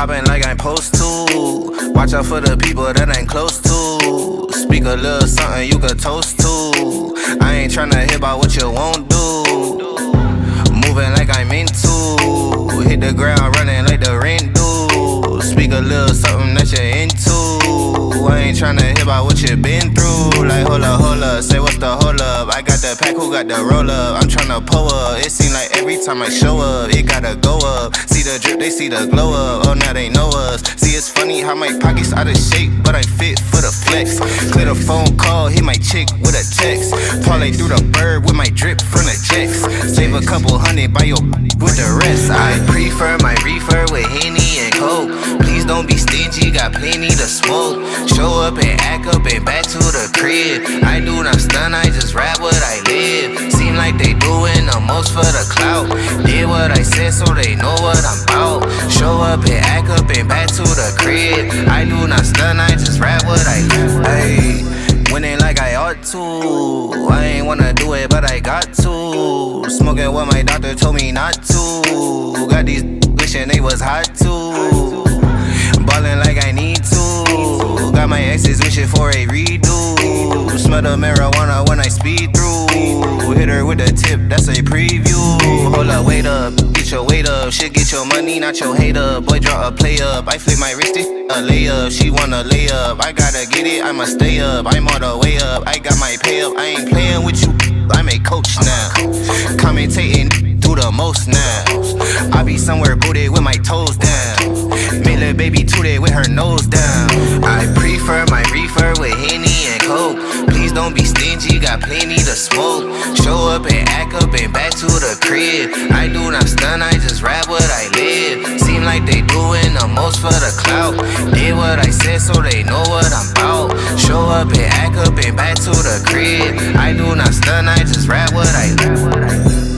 Popping like I'm supposed to. Watch out for the people that ain't close to. Speak a little something you could toast to. I ain't tryna hear about what you won't do. Moving like I'm into. Hit the ground running like the rent do. Speak a little something that you're into. I ain't tryna hear about what you been through. Like hold up, say what's the hold up. I got the pack, who got the roll up? I'm tryna pull up. It seem like every time I show up, it gotta go up. See the drip, they see the glow up. Oh, now they know us. See, it's funny how my pockets out of shape, but I'm fit for the flex. Clear the phone call, hit my chick with a text. Parlay through the bird with my drip from the checks. Save a couple hundred by your with the rest. I prefer my reefer with Henny and Coke. Please don't be stingy, got plenty to smoke. Show up and act up and back to the crib. I do not stun, I just rap what I live. Seem like they doing the most for the clout. Did what I said so they know what I'm about. Show up and act up and back to the crib. I do not stun, I just rap what I live. Ayy, winning like I ought to. I ain't wanna do it, but I got to. Smoking what my doctor told me not to. Got these wishing they was hot too. Ballin' like I need to. Got my exes wishing for a redo. Smell the marijuana when I speed through. Hit her with a tip, that's a preview. Hold up, wait up, get your weight up. Shit, get your money, not your hate up. Boy, draw a play up. I flip my wrist, a layup. She wanna lay up. I gotta get it, I'ma stay up. I'm all the way up, I got my pay up. I ain't playing with you, I'm a coach now. Commentating do the most now. I be somewhere booted with my toes down. Made little baby tooted with her nose down. I prefer my reefer with Henny and Coke. Please don't be stingy, got plenty to smoke. Show up and act up and back to the crib. I do not stun, I just rap what I live. Seem like they doing the most for the clout. Did what I said so they know what I'm about. Show up and act up and back to the crib. I do not stun, I just rap what I live.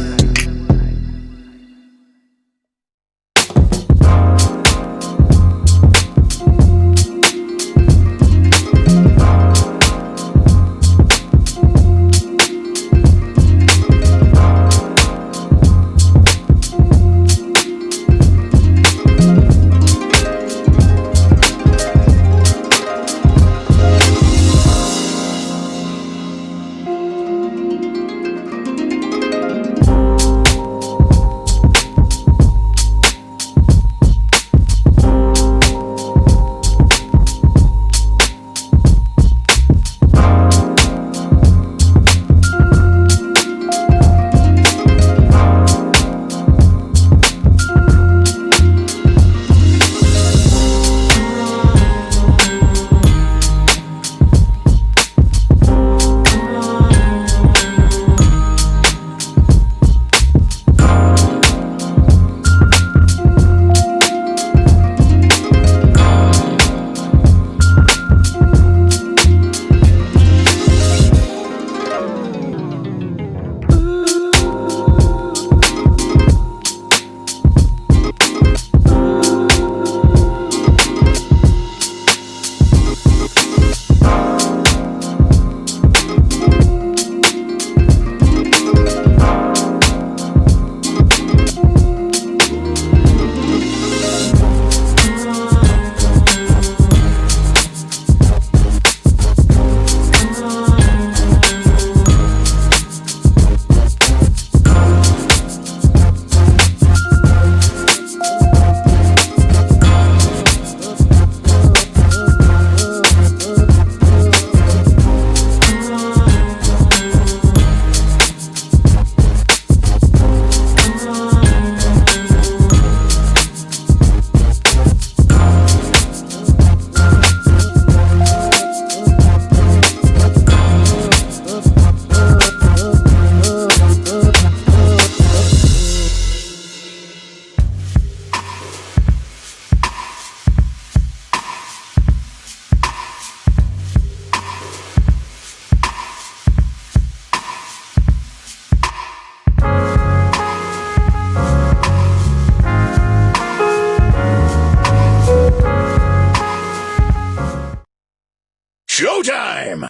Showtime!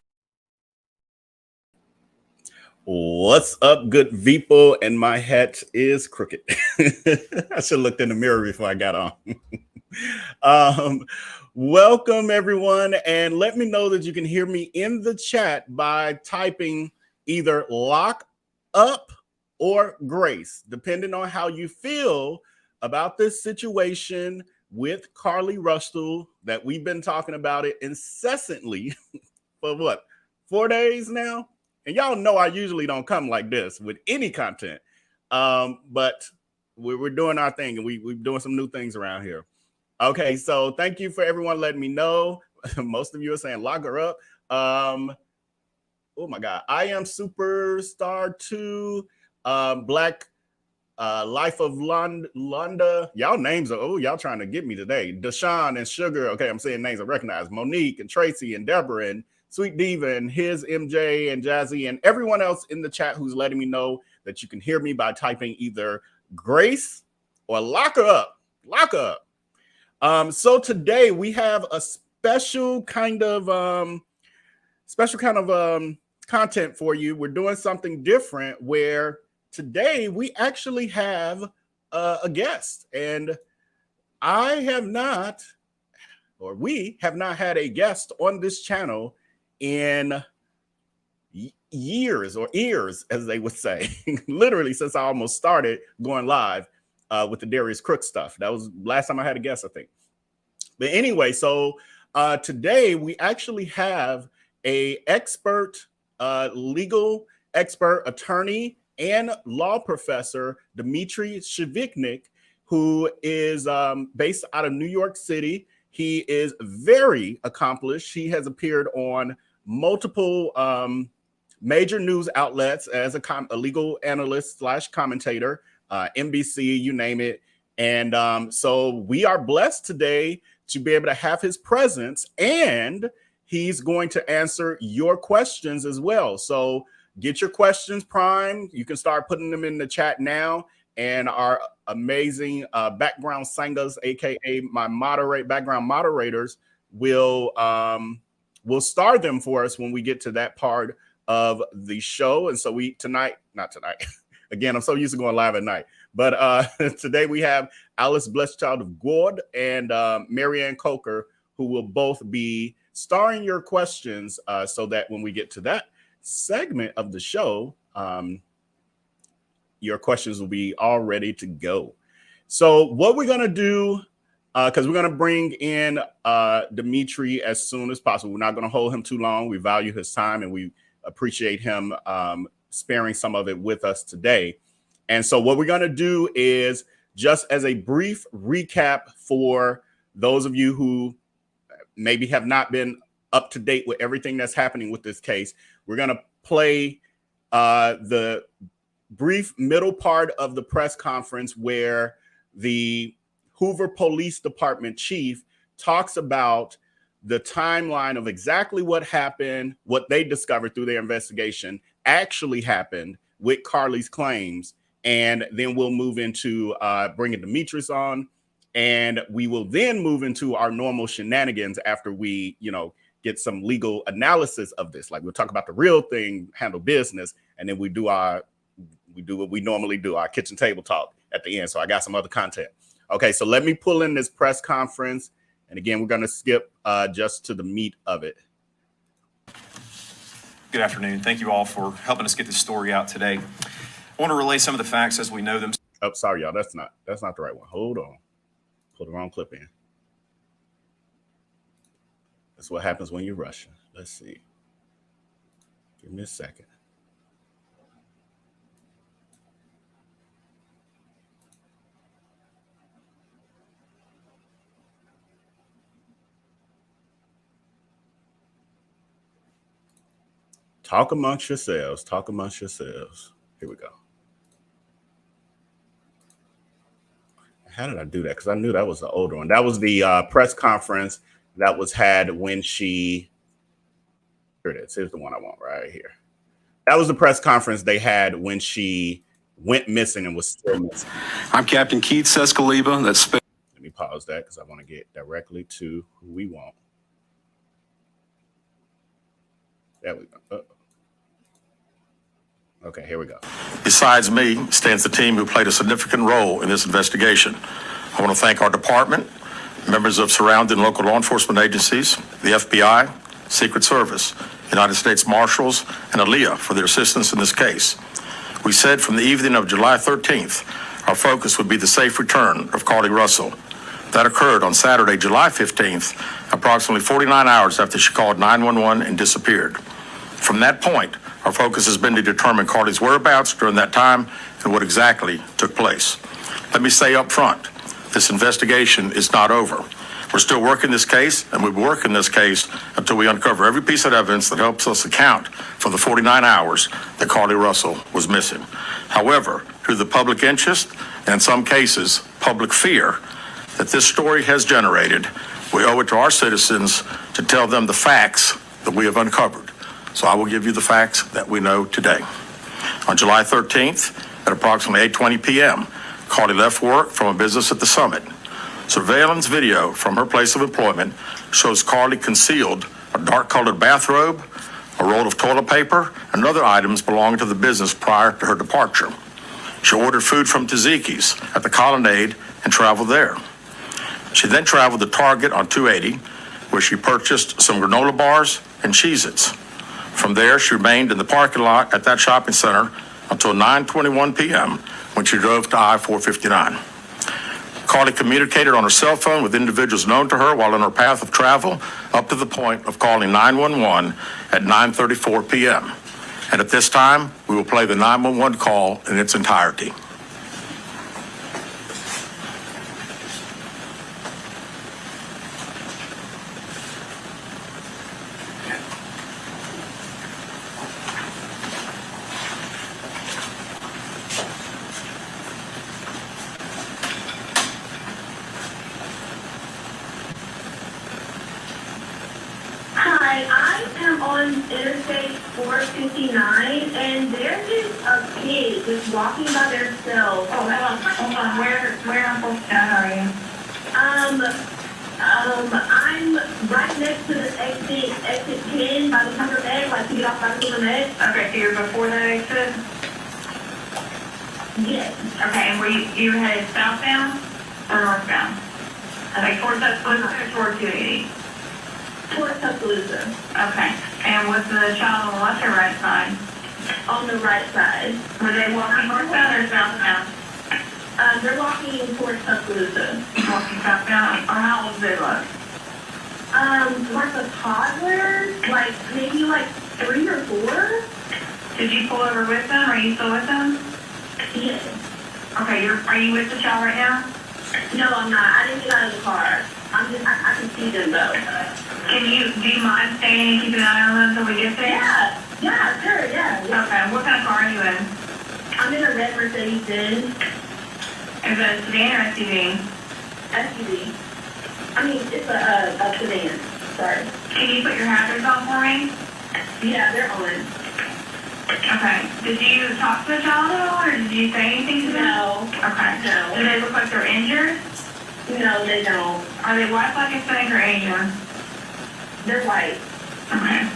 What's up, good people? And my hat is crooked. I should have looked in the mirror before I got on. Welcome, everyone. And let me know that you can hear me in the chat by typing either lock up or grace, depending on how you feel about this situation with Carlee Russell that we've been talking about it incessantly for what, 4 days now? And y'all know I usually don't come like this with any content, but we're doing our thing, and we're doing some new things around here. Okay, so thank you for everyone letting me know. Most of you are saying lock her up. Oh my God, I am Superstar 2, Black Life of Londa. Y'all names are, y'all trying to get me today. Deshaun and Sugar. Okay, I'm saying names I recognize. Monique and Tracy and Deborah and Sweet Diva and his MJ and Jazzy and everyone else in the chat who's letting me know that you can hear me by typing either Grace or lock her up. Lock her up. So today we have a special kind of content for you. We're doing something different where today we actually have a guest, and we have not had a guest on this channel in years, or ears, as they would say, literally since I almost started going live with the Darius Crook stuff. That was last time I had a guest, I think. But anyway, so today we actually have a expert, legal expert, attorney, and law professor, Dmitriy Shakhnevich, who is based out of New York City. He is very accomplished. He has appeared on multiple major news outlets as a legal analyst / commentator, NBC, you name it. And so we are blessed today to be able to have his presence, and he's going to answer your questions as well. So get your questions primed. You can start putting them in the chat now. And our amazing background singers, aka my background moderators, will star them for us when we get to that part of the show. And so not tonight. Again, I'm so used to going live at night. But today we have Alice Blesschild of Gord and Marianne Coker, who will both be starring your questions so that when we get to that segment of the show, your questions will be all ready to go. So what we're going to do, because we're going to bring in Dmitriy as soon as possible. We're not going to hold him too long. We value his time, and we appreciate him sparing some of it with us today. And so what we're going to do is, just as a brief recap for those of you who maybe have not been up to date with everything that's happening with this case, we're going to play the brief middle part of the press conference where the Hoover Police Department chief talks about the timeline of exactly what happened, what they discovered through their investigation actually happened with Carlee's claims. And then we'll move into bringing Dmitriy on, and we will then move into our normal shenanigans after we, get some legal analysis of this. Like, we'll talk about the real thing, handle business, and then we do what we normally do, our kitchen table talk at the end. So I got some other content. Okay, so let me pull in this press conference. And again, we're going to skip just to the meat of it. Good afternoon. Thank you all for helping us get this story out today. I want to relay some of the facts as we know them. Oh, sorry, y'all. That's not the right one. Hold on. Put the wrong clip in. That's what happens when you're rushing. Let's see. Give me a second. Talk amongst yourselves. Talk amongst yourselves. Here we go. How did I do that? Because I knew that was the older one. That was the press conference that was had when she, here it is. Here's the one I want right here. That was the press conference they had when she went missing and was still missing. I'm Captain Keith Sescaliba. Let me pause that because I want to get directly to who we want. There we go. Okay, here we go. Besides me stands the team who played a significant role in this investigation. I want to thank our department, members of surrounding local law enforcement agencies, the FBI, Secret Service, United States Marshals, and ALEA for their assistance in this case. We said from the evening of July 13th, our focus would be the safe return of Carlee Russell. That occurred on Saturday, July 15th, approximately 49 hours after she called 911 and disappeared. From that point, our focus has been to determine Carlee's whereabouts during that time and what exactly took place. Let me say up front, this investigation is not over. We're still working this case, and we'll be working this case until we uncover every piece of evidence that helps us account for the 49 hours that Carlee Russell was missing. However, through the public interest, and in some cases, public fear that this story has generated, we owe it to our citizens to tell them the facts that we have uncovered. So I will give you the facts that we know today. On July 13th, at approximately 8:20 p.m., Carlee left work from a business at the Summit. Surveillance video from her place of employment shows Carlee concealed a dark-colored bathrobe, a roll of toilet paper, and other items belonging to the business prior to her departure. She ordered food from Tzatziki's at the Colonnade and traveled there. She then traveled to Target on 280, where she purchased some granola bars and Cheez-Its. From there, she remained in the parking lot at that shopping center until 9:21 p.m. when she drove to I-459. Carlee communicated on her cell phone with individuals known to her while on her path of travel up to the point of calling 911 at 9:34 p.m. And at this time, we will play the 911 call in its entirety. Hi, I am on Interstate 459, and there is a kid just walking by themselves. Oh, hold on. Where on 459 are you? I'm right next to the exit 10 by the Hoover Med, like to get off by the Hoover Med. Okay, so you're before that exit? Yes. Okay, and were you headed southbound or northbound? Like towards that or toward 280? Towards Tuscaloosa. Okay, and was the child on the left or right side? On the right side. Were they walking northbound or southbound? They're walking towards Tuscaloosa. Walking southbound, or how old did they look? Like a toddler, like maybe like 3 or 4. Did you pull over with them? Are you still with them? Yes. Okay, are you with the child right now? No, I'm not. I didn't get out of the car. I can see them though. Do you mind staying and keeping an eye on them until we get there? Yeah, sure, yeah. Okay, what kind of car are you in? I'm in a red Mercedes-Benz Is it a sedan or SUV? SUV. I mean, it's a sedan. Sorry. Can you put your hazards on for me? Yeah, they're on. Okay. Did you talk to the child at all, or did you say anything to them? No. Okay. No. Do they look like they're injured? No, they don't. Are they white, black, Hispanic, or Asian? They're white. Okay.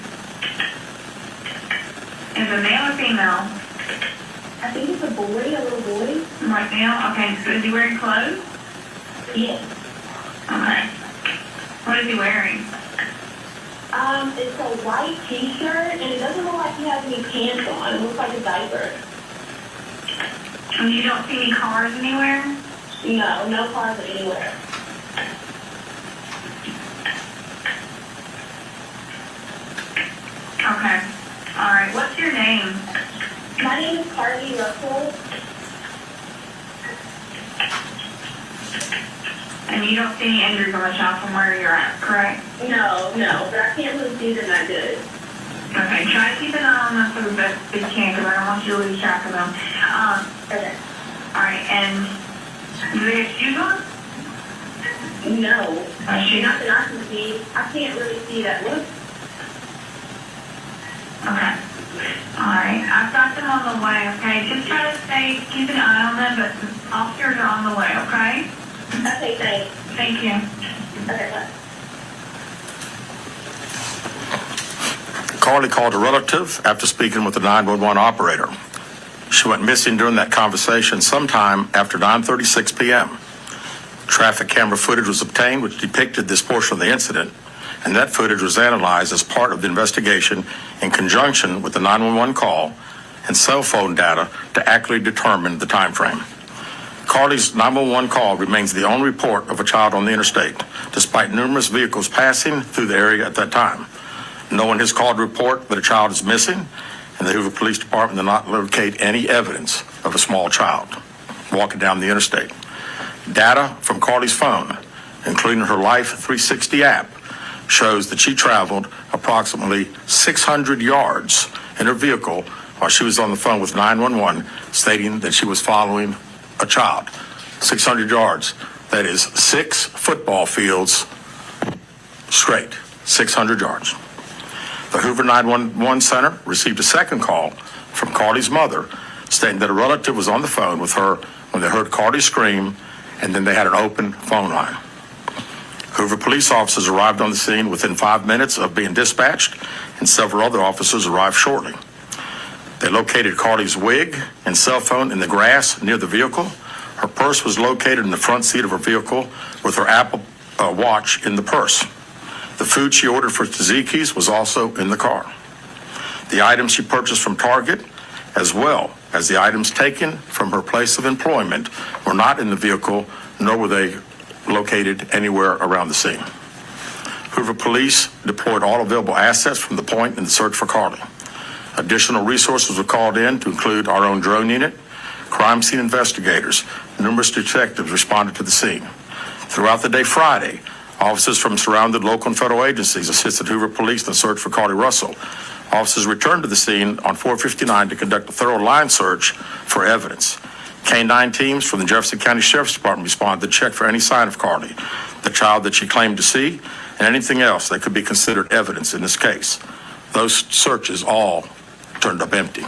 Is it male or female? I think it's a boy, a little boy. White male? Okay. So is he wearing clothes? Yes. Okay. What is he wearing? It's a white t-shirt, and it doesn't look like he has any pants on. It looks like a diaper. And you don't see any cars anywhere? No cars anywhere. Okay. All right. What's your name? My name is Carlee Russell. And you don't see any injuries on the child from where you're at, correct? No, but I can't really see them that good. Okay, try to keep an eye on them for the best that you can, because I don't want you to lose track of them. Okay. All right, and do they have shoes on? No. Shoes? Not that I can see. I can't really see that look. Okay. All right, I've got them on the way, okay? Just try to keep an eye on them, but officers are on the way, okay? Okay, thanks. Thank you. Okay, bye. Carlee called a relative after speaking with the 911 operator. She went missing during that conversation sometime after 9:36 p.m. Traffic camera footage was obtained which depicted this portion of the incident, and that footage was analyzed as part of the investigation in conjunction with the 911 call and cell phone data to accurately determine the time frame. Carlee's 911 call remains the only report of a child on the interstate, despite numerous vehicles passing through the area at that time. No one has called to report that a child is missing, and the Hoover Police Department did not locate any evidence of a small child walking down the interstate. Data from Carlee's phone, including her Life 360 app, shows that she traveled approximately 600 yards in her vehicle while she was on the phone with 911, stating that she was following a child. 600 yards. That is 6 football fields straight. 600 yards. The Hoover 911 Center received a second call from Carlee's mother stating that a relative was on the phone with her when they heard Carlee scream, and then they had an open phone line. Hoover police officers arrived on the scene within 5 minutes of being dispatched, and several other officers arrived shortly. They located Carlee's wig and cell phone in the grass near the vehicle. Her purse was located in the front seat of her vehicle with her Apple Watch in the purse. The food she ordered for tzatziki's was also in the car. The items she purchased from Target, as well as the items taken from her place of employment, were not in the vehicle, nor were they located anywhere around the scene. Hoover police deployed all available assets from the point in the search for Carlee. Additional resources were called in to include our own drone unit, crime scene investigators. Numerous detectives responded to the scene. Throughout the day Friday, officers from surrounding local and federal agencies assisted Hoover police in the search for Carlee Russell. Officers returned to the scene on 459 to conduct a thorough line search for evidence. K-9 teams from the Jefferson County Sheriff's Department responded to check for any sign of Carlee, the child that she claimed to see, and anything else that could be considered evidence in this case. Those searches all turned up empty.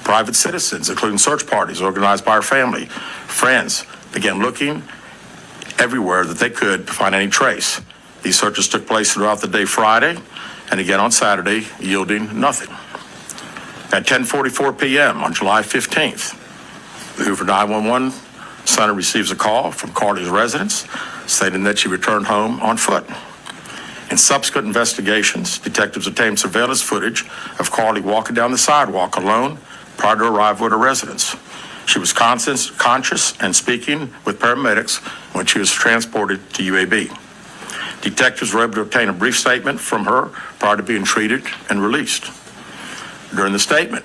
Private citizens, including search parties organized by her family, friends, began looking everywhere that they could to find any trace. These searches took place throughout the day Friday and again on Saturday, yielding nothing. At 10:44 p.m. on July 15th, the Hoover 911 Center receives a call from Carlee's residence stating that she returned home on foot. In subsequent investigations, detectives obtained surveillance footage of Carlee walking down the sidewalk alone prior to arrival at her residence. She was conscious and speaking with paramedics when she was transported to UAB. Detectives were able to obtain a brief statement from her prior to being treated and released. During the statement,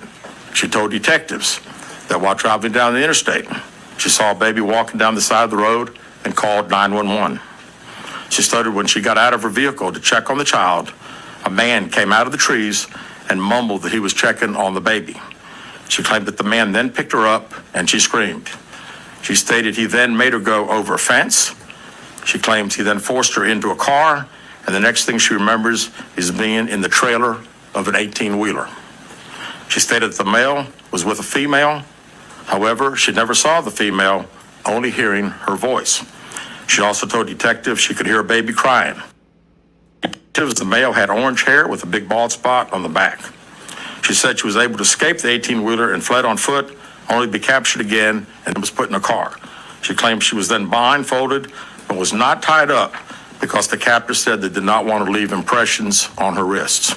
she told detectives that while traveling down the interstate, she saw a baby walking down the side of the road and called 911. She stated when she got out of her vehicle to check on the child, a man came out of the trees and mumbled that he was checking on the baby. She claimed that the man then picked her up and she screamed. She stated he then made her go over a fence. She claims he then forced her into a car, and the next thing she remembers is being in the trailer of an 18-wheeler. She stated that the male was with a female. However, she never saw the female, only hearing her voice. She also told detectives she could hear a baby crying. Detectives, the male had orange hair with a big bald spot on the back. She said she was able to escape the 18-wheeler and fled on foot, only to be captured again and was put in a car. She claimed she was then blindfolded but was not tied up because the captors said they did not want to leave impressions on her wrists.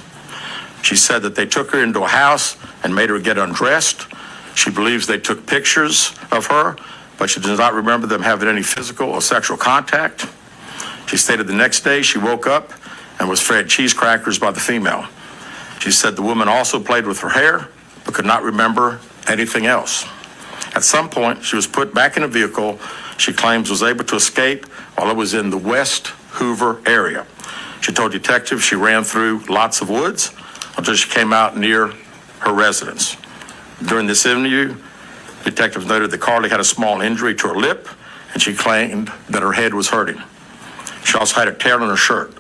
She said that they took her into a house and made her get undressed. She believes they took pictures of her, but she does not remember them having any physical or sexual contact. She stated the next day she woke up and was fed cheese crackers by the female. She said the woman also played with her hair, but could not remember anything else. At some point, she was put back in a vehicle she claims was able to escape while it was in the West Hoover area. She told detectives she ran through lots of woods until she came out near her residence. During this interview, detectives noted that Carlee had a small injury to her lip, and she claimed that her head was hurting. She also had a tear in her shirt.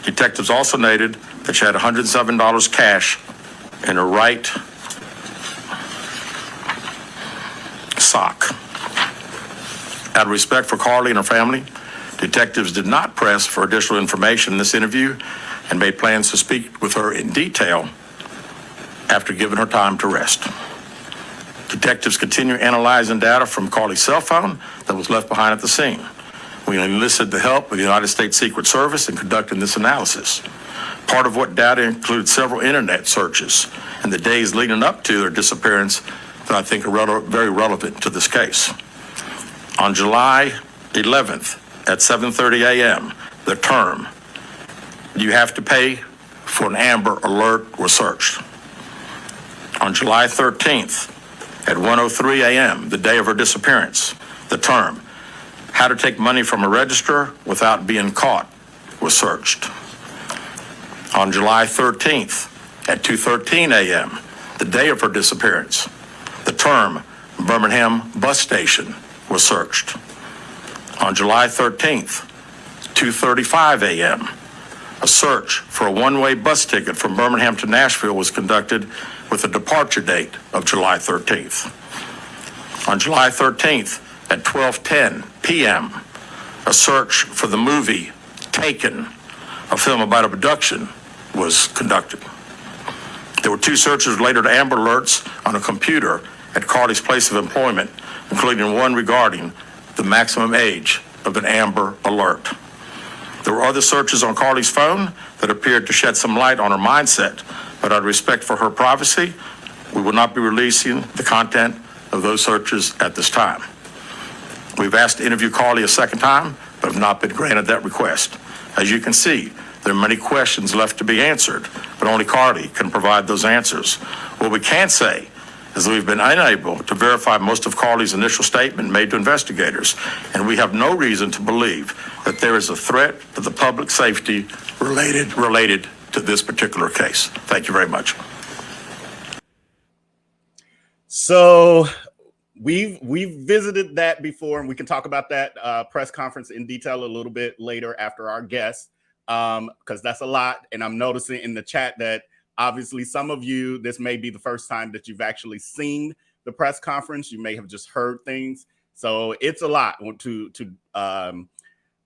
Detectives also noted that she had $107 cash in her right sock. Out of respect for Carlee and her family, detectives did not press for additional information in this interview and made plans to speak with her in detail after giving her time to rest. Detectives continue analyzing data from Carlee's cell phone that was left behind at the scene. We enlisted the help of the United States Secret Service in conducting this analysis. Part of what data includes several internet searches in the days leading up to their disappearance that I think are very relevant to this case. On July 11th at 7:30 a.m., the term, "You have to pay for an Amber Alert," was searched. On July 13th at 1:03 a.m., the day of her disappearance, the term, "How to take money from a register without being caught," was searched. On July 13th at 2:13 a.m., the day of her disappearance, the term Birmingham bus station was searched. On July 13th, 2:35 a.m., a search for a one-way bus ticket from Birmingham to Nashville was conducted with a departure date of July 13th. On July 13th at 12:10 p.m., a search for the movie Taken, a film about abduction, was conducted. There were 2 searches related to Amber Alerts on a computer at Carlee's place of employment, including one regarding the maximum age of an Amber Alert. There were other searches on Carlee's phone that appeared to shed some light on her mindset, but out of respect for her privacy, we will not be releasing the content of those searches at this time. We've asked to interview Carlee a second time, but have not been granted that request. As you can see, there are many questions left to be answered, but only Carlee can provide those answers. What we can say is that we've been unable to verify most of Carlee's initial statement made to investigators, and we have no reason to believe that there is a threat to the public safety related to this particular case. Thank you very much. So we've visited that before, and we can talk about that press conference in detail a little bit later after our guests, because that's a lot. And I'm noticing in the chat that obviously some of you, this may be the first time that you've actually seen the press conference. You may have just heard things. So it's a lot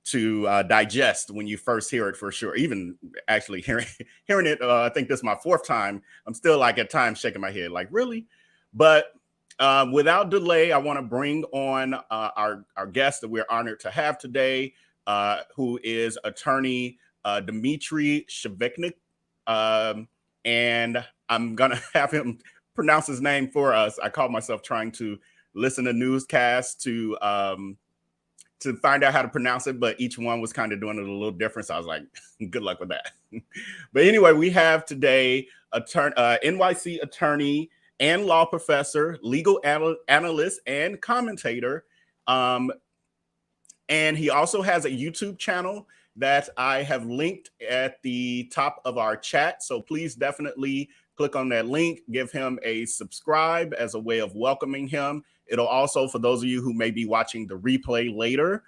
to digest when you first hear it, for sure. Even actually hearing it, I think this is my 4th time. I'm still like at times shaking my head, like, really? But without delay, I want to bring on our guest that we're honored to have today, who is attorney Dmitriy Shakhnevich. And I'm going to have him pronounce his name for us. I caught myself trying to listen to newscasts to find out how to pronounce it, but each one was kind of doing it a little different. So I was like, good luck with that. But anyway, we have today NYC attorney and law professor, legal analyst, and commentator. And he also has a YouTube channel that I have linked at the top of our chat. So please definitely click on that link, give him a subscribe as a way of welcoming him. It'll also, for those of you who may be watching the replay later,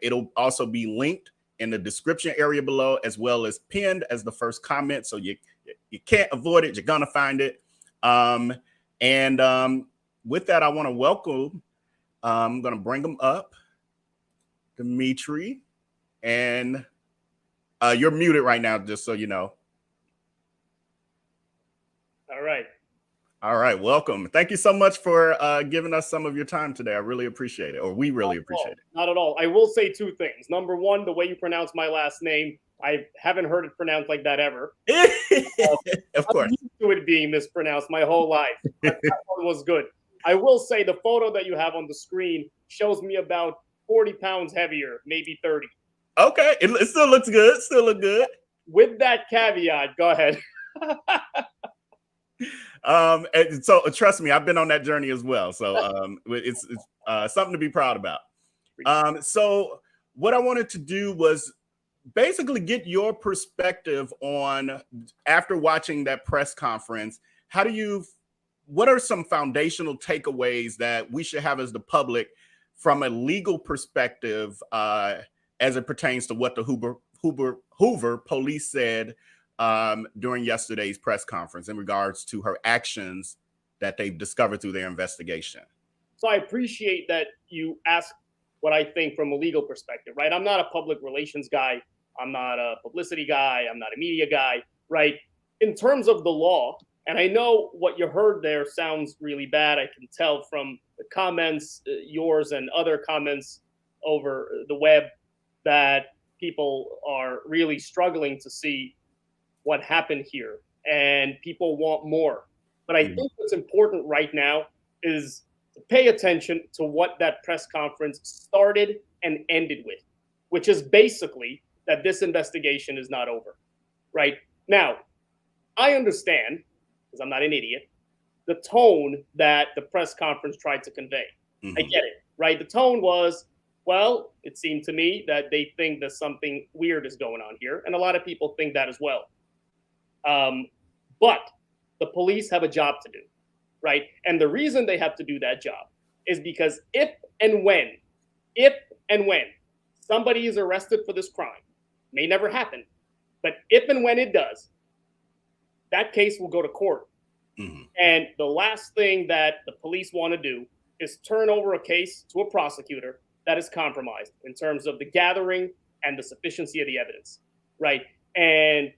it'll also be linked in the description area below, as well as pinned as the first comment. So you can't avoid it. You're going to find it. With that, I want to welcome, I'm going to bring him up, Dmitry. And you're muted right now, just so you know. All right. Welcome. Thank you so much for giving us some of your time today. I really appreciate it, or we really appreciate it. Not at all. I will say 2 things. Number one, the way you pronounce my last name, I haven't heard it pronounced like that ever. Of course. I'm used to it being mispronounced my whole life. That one was good. I will say the photo that you have on the screen shows me about 40 pounds heavier, maybe 30. Okay, it still looks good. Still look good. With that caveat, go ahead. And so trust me, I've been on that journey as well. So it's something to be proud about. So what I wanted to do was basically get your perspective on, after watching that press conference, what are some foundational takeaways that we should have as the public from a legal perspective as it pertains to what the Hoover police said during yesterday's press conference in regards to her actions that they've discovered through their investigation? So I appreciate that you ask what I think from a legal perspective, right? I'm not a public relations guy. I'm not a publicity guy. I'm not a media guy, right? In terms of the law And I know what you heard there sounds really bad. I can tell from the comments, yours and other comments over the web, that people are really struggling to see what happened here, and people want more. But I think what's important right now is to pay attention to what that press conference started and ended with, which is basically that this investigation is not over. Right now, I understand, because I'm not an idiot, the tone that the press conference tried to convey. I get it, right? The tone was, well, it seemed to me that they think that something weird is going on here, and a lot of people think that as well. But the police have a job to do, right? And the reason they have to do that job is because if and when somebody is arrested for this crime, may never happen, but if and when it does, that case will go to court. And the last thing that the police want to do is turn over a case to a prosecutor that is compromised in terms of the gathering and the sufficiency of the evidence, right? And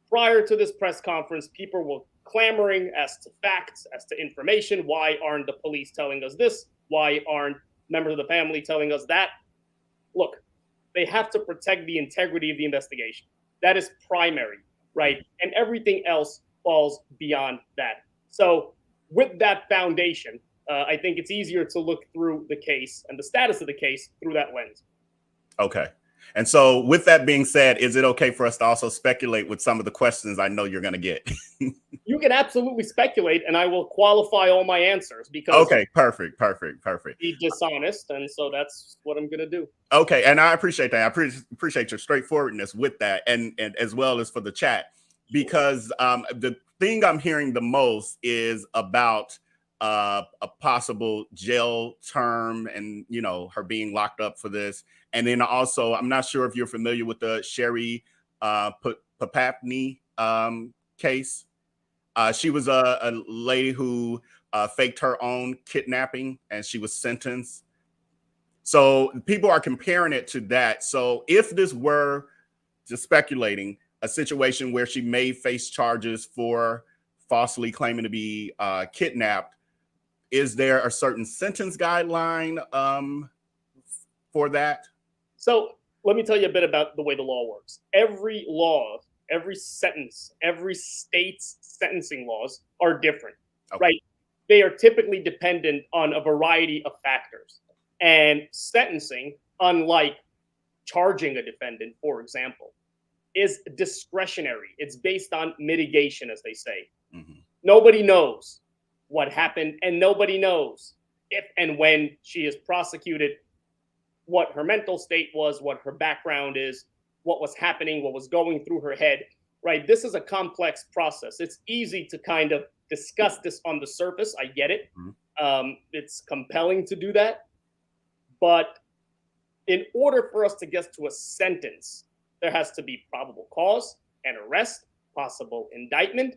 prior to this press conference, people were clamoring as to facts, as to information. Why aren't the police telling us this? Why aren't members of the family telling us that? Look, they have to protect the integrity of the investigation. That is primary, right? And everything else falls beyond that. So with that foundation, I think it's easier to look through the case and the status of the case through that lens. Okay. And so with that being said, is it okay for us to also speculate with some of the questions I know you're going to get? You can absolutely speculate, and I will qualify all my answers because okay, perfect. Be dishonest, and so that's what I'm going to do. Okay, and I appreciate that. I appreciate your straightforwardness with that, and as well as for the chat, because the thing I'm hearing the most is about a possible jail term, and her being locked up for this. And then also, I'm not sure if you're familiar with the Sherri Papini case. She was a lady who faked her own kidnapping, and she was sentenced. So people are comparing it to that. So if this were, just speculating, a situation where she may face charges for falsely claiming to be kidnapped, is there a certain sentence guideline for that? So let me tell you a bit about the way the law works. Every law, every sentence, every state's sentencing laws are different, right? They are typically dependent on a variety of factors. And sentencing, unlike charging a defendant, for example, is discretionary. It's based on mitigation, as they say. Nobody knows what happened, and nobody knows if and when she is prosecuted, what her mental state was, what her background is, what was happening, what was going through her head, right? This is a complex process. It's easy to kind of discuss this on the surface. I get it. It's compelling to do that. But in order for us to get to a sentence, there has to be probable cause, an arrest, possible indictment,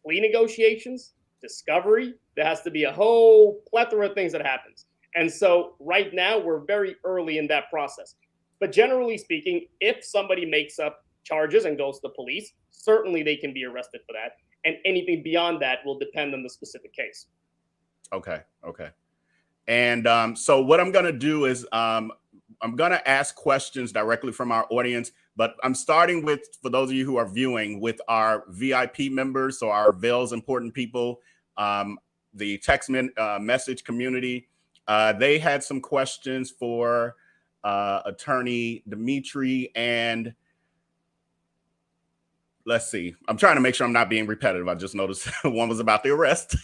plea negotiations, discovery. There has to be a whole plethora of things that happens. And so right now we're very early in that process. But generally speaking, if somebody makes up charges and goes to the police, certainly they can be arrested for that. And anything beyond that will depend on the specific case. Okay. And so what I'm going to do is I'm going to ask questions directly from our audience, but I'm starting with, for those of you who are viewing, with our VIP members, so our Vail's important people, the text message community. They had some questions for attorney Dmitriy, and let's see. I'm trying to make sure I'm not being repetitive. I just noticed one was about the arrest.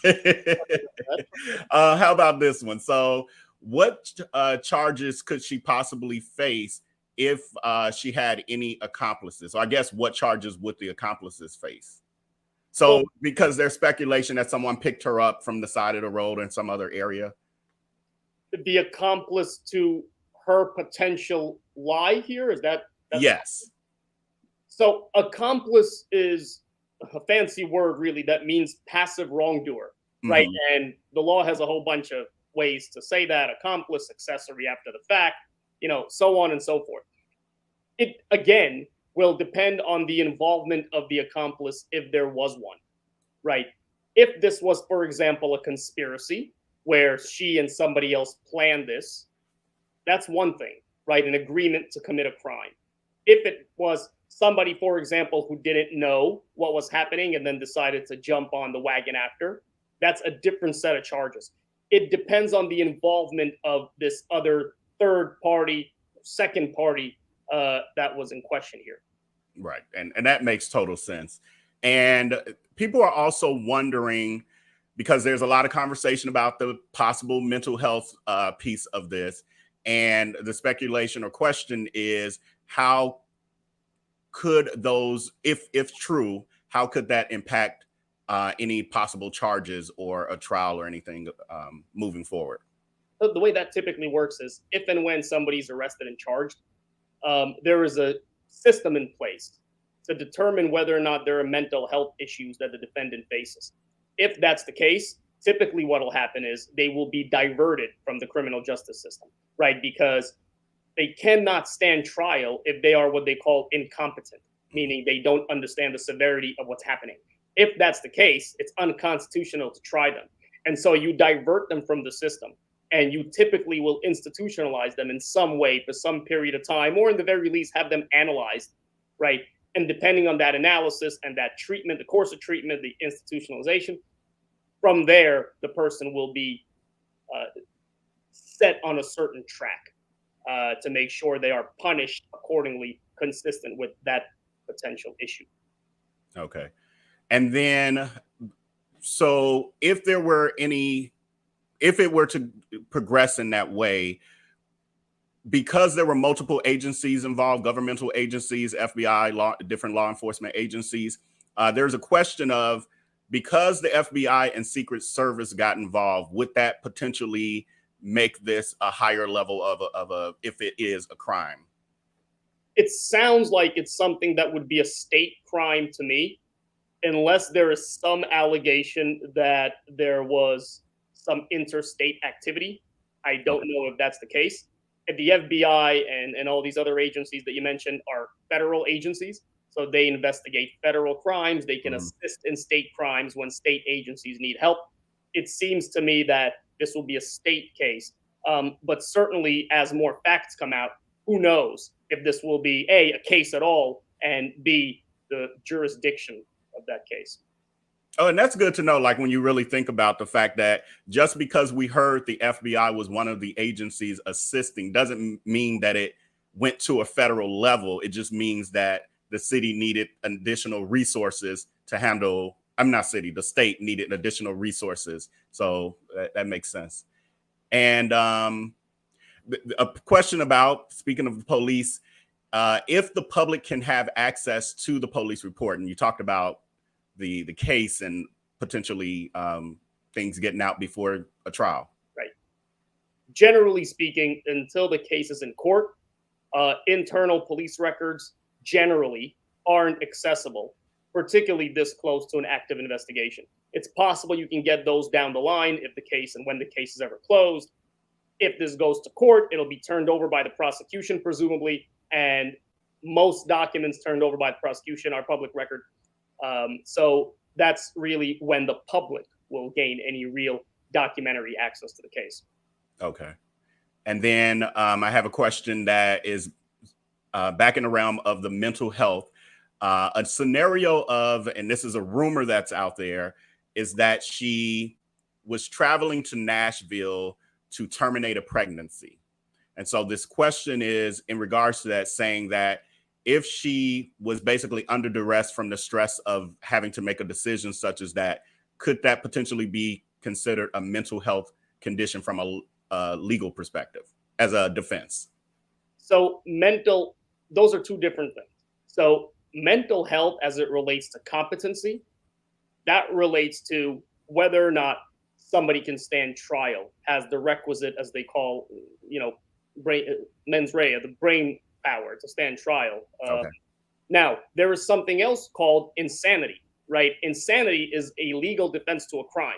How about this one? So what charges could she possibly face if she had any accomplices? So I guess what charges would the accomplices face? So because there's speculation that someone picked her up from the side of the road in some other area. The accomplice to her potential lie here? Is that? Yes. So accomplice is a fancy word, really, that means passive wrongdoer, right? And the law has a whole bunch of ways to say that: accomplice, accessory after the fact, so on and so forth. It, again, will depend on the involvement of the accomplice, if there was one, right? If this was, for example, a conspiracy where she and somebody else planned this, that's one thing, right? An agreement to commit a crime. If it was somebody, for example, who didn't know what was happening and then decided to jump on the wagon after, that's a different set of charges. It depends on the involvement of this other third party, second party that was in question here. Right. And that makes total sense. And people are also wondering, because there's a lot of conversation about the possible mental health piece of this. And the speculation or question is, how could those, if true, how could that impact any possible charges or a trial or anything moving forward? The way that typically works is if and when somebody's arrested and charged, there is a system in place to determine whether or not there are mental health issues that the defendant faces. If that's the case, typically what will happen is they will be diverted from the criminal justice system, right? Because they cannot stand trial if they are what they call incompetent, meaning they don't understand the severity of what's happening. If that's the case, it's unconstitutional to try them. And so you divert them from the system, and you typically will institutionalize them in some way for some period of time, or in the very least have them analyzed, right? And depending on that analysis and that treatment, the course of treatment, the institutionalization, from there, the person will be set on a certain track to make sure they are punished accordingly, consistent with that potential issue. Okay. And then, so if there were any, if it were to progress in that way, because there were multiple agencies involved, governmental agencies, FBI, different law enforcement agencies, there's a question of, because the FBI and Secret Service got involved, would that potentially make this a higher level of a if it is a crime? It sounds like it's something that would be a state crime to me, unless there is some allegation that there was some interstate activity. I don't know if that's the case. If the FBI and all these other agencies that you mentioned are federal agencies, so they investigate federal crimes, they can assist in state crimes when state agencies need help. It seems to me that this will be a state case. But certainly as more facts come out, who knows if this will be A, a case at all, and B, the jurisdiction of that case. Oh, and that's good to know. Like when you really think about the fact that just because we heard the FBI was one of the agencies assisting doesn't mean that it went to a federal level. It just means that the city needed additional resources to handle. I'm not city, the state needed additional resources. So that makes sense. And a question about, speaking of the police, if the public can have access to the police report, and you talked about the case and potentially things getting out before a trial. Right. Generally speaking, until the case is in court, internal police records generally aren't accessible, particularly this close to an active investigation. It's possible you can get those down the line if the case and when the case is ever closed. If this goes to court, it'll be turned over by the prosecution, presumably, and most documents turned over by the prosecution are public record. So that's really when the public will gain any real documentary access to the case. Okay. And then I have a question that is back in the realm of the mental health. A scenario of, and this is a rumor that's out there, is that she was traveling to Nashville to terminate a pregnancy. And so this question is in regards to that, saying that if she was basically under duress from the stress of having to make a decision such as that, could that potentially be considered a mental health condition from a legal perspective as a defense? So those are two different things. So mental health as it relates to competency, that relates to whether or not somebody can stand trial, has the requisite, as they call, mens rea, the brain power to stand trial. Okay. Now, there is something else called insanity, right? Insanity is a legal defense to a crime,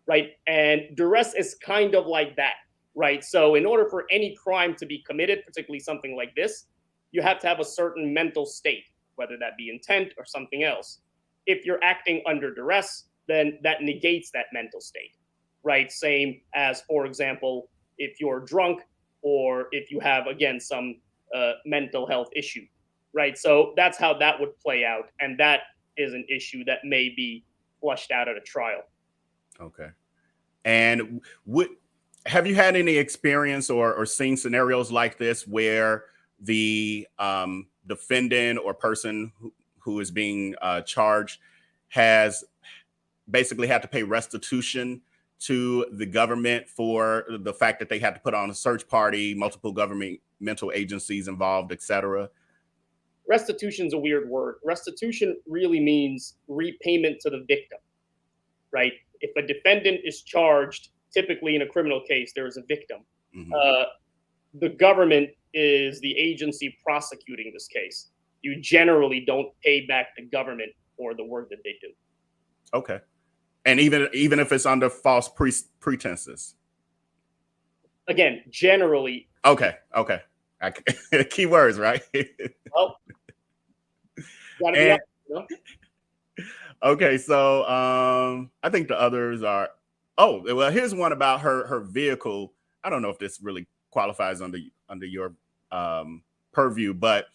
right? And duress is kind of like that, right? So in order for any crime to be committed, particularly something like this, you have to have a certain mental state, whether that be intent or something else. If you're acting under duress, then that negates that mental state, right? Same as, for example, if you're drunk or if you have, again, some mental health issue, right? So that's how that would play out. And that is an issue that may be flushed out at a trial. Okay. And have you had any experience or seen scenarios like this where the defendant or person who is being charged has basically had to pay restitution to the government for the fact that they had to put on a search party, multiple governmental agencies involved, etc.? Restitution is a weird word. Restitution really means repayment to the victim, right? If a defendant is charged, typically in a criminal case, there is a victim. The government is the agency prosecuting this case. You generally don't pay back the government for the work that they do. Okay. And even if it's under false pretenses? Again, generally. Okay. Key words, right? Well, gotta be up, you know? Okay, so I think the others are. Oh, well, here's one about her vehicle. I don't know if this really qualifies under your purview, but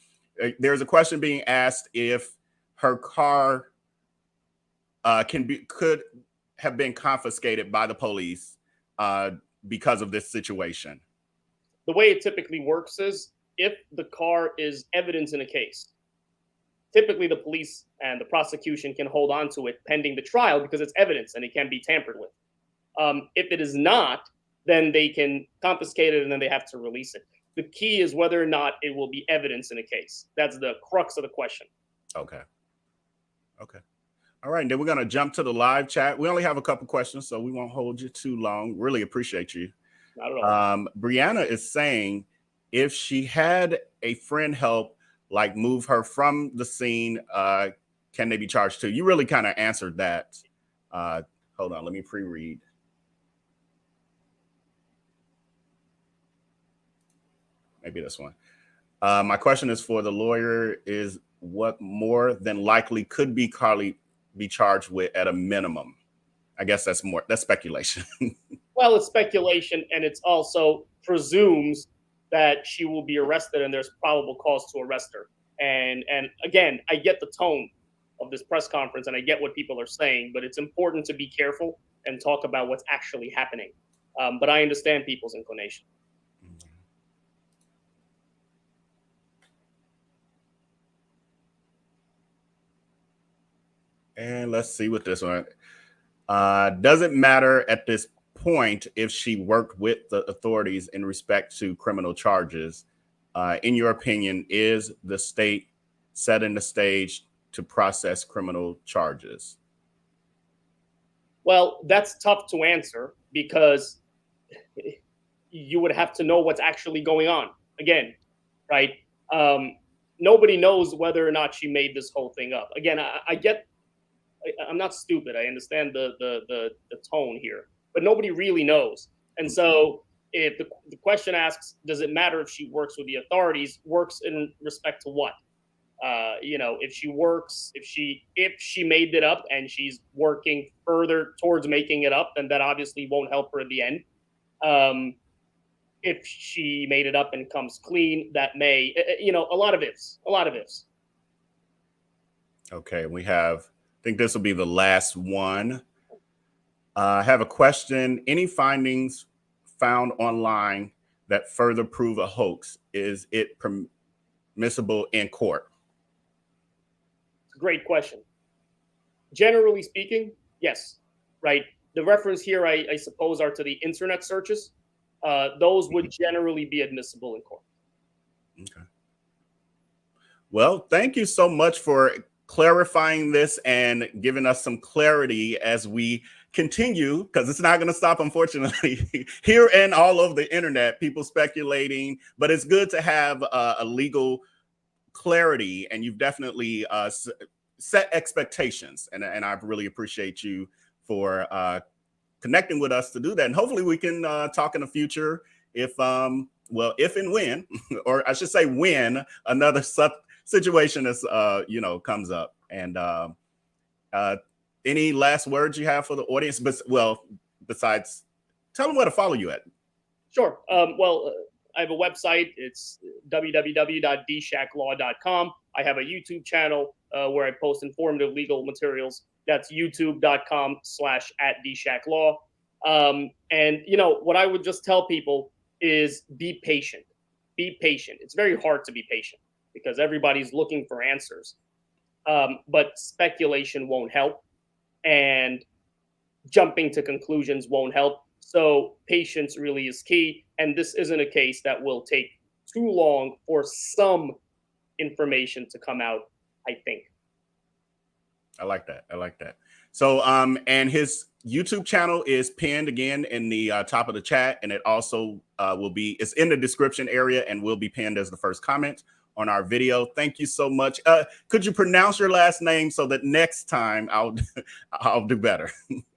there's a question being asked if her car could have been confiscated by the police because of this situation. The way it typically works is if the car is evidence in a case, typically the police and the prosecution can hold on to it pending the trial because it's evidence and it can be tampered with. If it is not, then they can confiscate it and then they have to release it. The key is whether or not it will be evidence in a case. That's the crux of the question. Okay. All right, and then we're going to jump to the live chat. We only have a couple questions, so we won't hold you too long. Really appreciate you. Not at all. Brianna is saying if she had a friend help, like move her from the scene, can they be charged too? You really kind of answered that. Hold on, let me pre-read. Maybe this one. My question is for the lawyer is what more than likely could be Carlee be charged with at a minimum? I guess that's speculation. Well, it's speculation, and it's also presumes that she will be arrested and there's probable cause to arrest her. And again, I get the tone of this press conference and I get what people are saying, but it's important to be careful and talk about what's actually happening. But I understand people's inclination. And let's see what this one. Does it matter at this point if she worked with the authorities in respect to criminal charges? In your opinion, is the state setting the stage to process criminal charges? Well, that's tough to answer because you would have to know what's actually going on. Again, right? Nobody knows whether or not she made this whole thing up. Again, I'm not stupid. I understand the tone here, but nobody really knows. And so if the question asks, does it matter if she works with the authorities? Works in respect to what? If she made it up and she's working further towards making it up, then that obviously won't help her at the end. If she made it up and comes clean, that may, a lot of ifs. Okay, I think this will be the last one. I have a question. Any findings found online that further prove a hoax? Is it permissible in court? It's a great question. Generally speaking, yes, right? The reference here, I suppose, are to the internet searches. Those would generally be admissible in court. Okay. Well, thank you so much for clarifying this and giving us some clarity as we continue, because it's not going to stop, unfortunately, here and all over the internet, people speculating, but it's good to have a legal clarity, and you've definitely set expectations, and I really appreciate you for connecting with us to do that, and hopefully we can talk in the future if and when, or I should say when, another situation is comes up. And any last words you have for the audience? But well, besides, tell them where to follow you at. Sure. I have a website. It's www.dshacklaw.com. I have a YouTube channel where I post informative legal materials. That's youtube.com/@dshacklaw. And you know what I would just tell people is be patient. Be patient. It's very hard to be patient because everybody's looking for answers. But speculation won't help, and jumping to conclusions won't help. So patience really is key. And this isn't a case that will take too long for some information to come out, I think. I like that. I like that. So, and his YouTube channel is pinned again in the top of the chat. And it also it's in the description area and will be pinned as the first comment on our video. Thank you so much. Could you pronounce your last name so that next time I'll do better?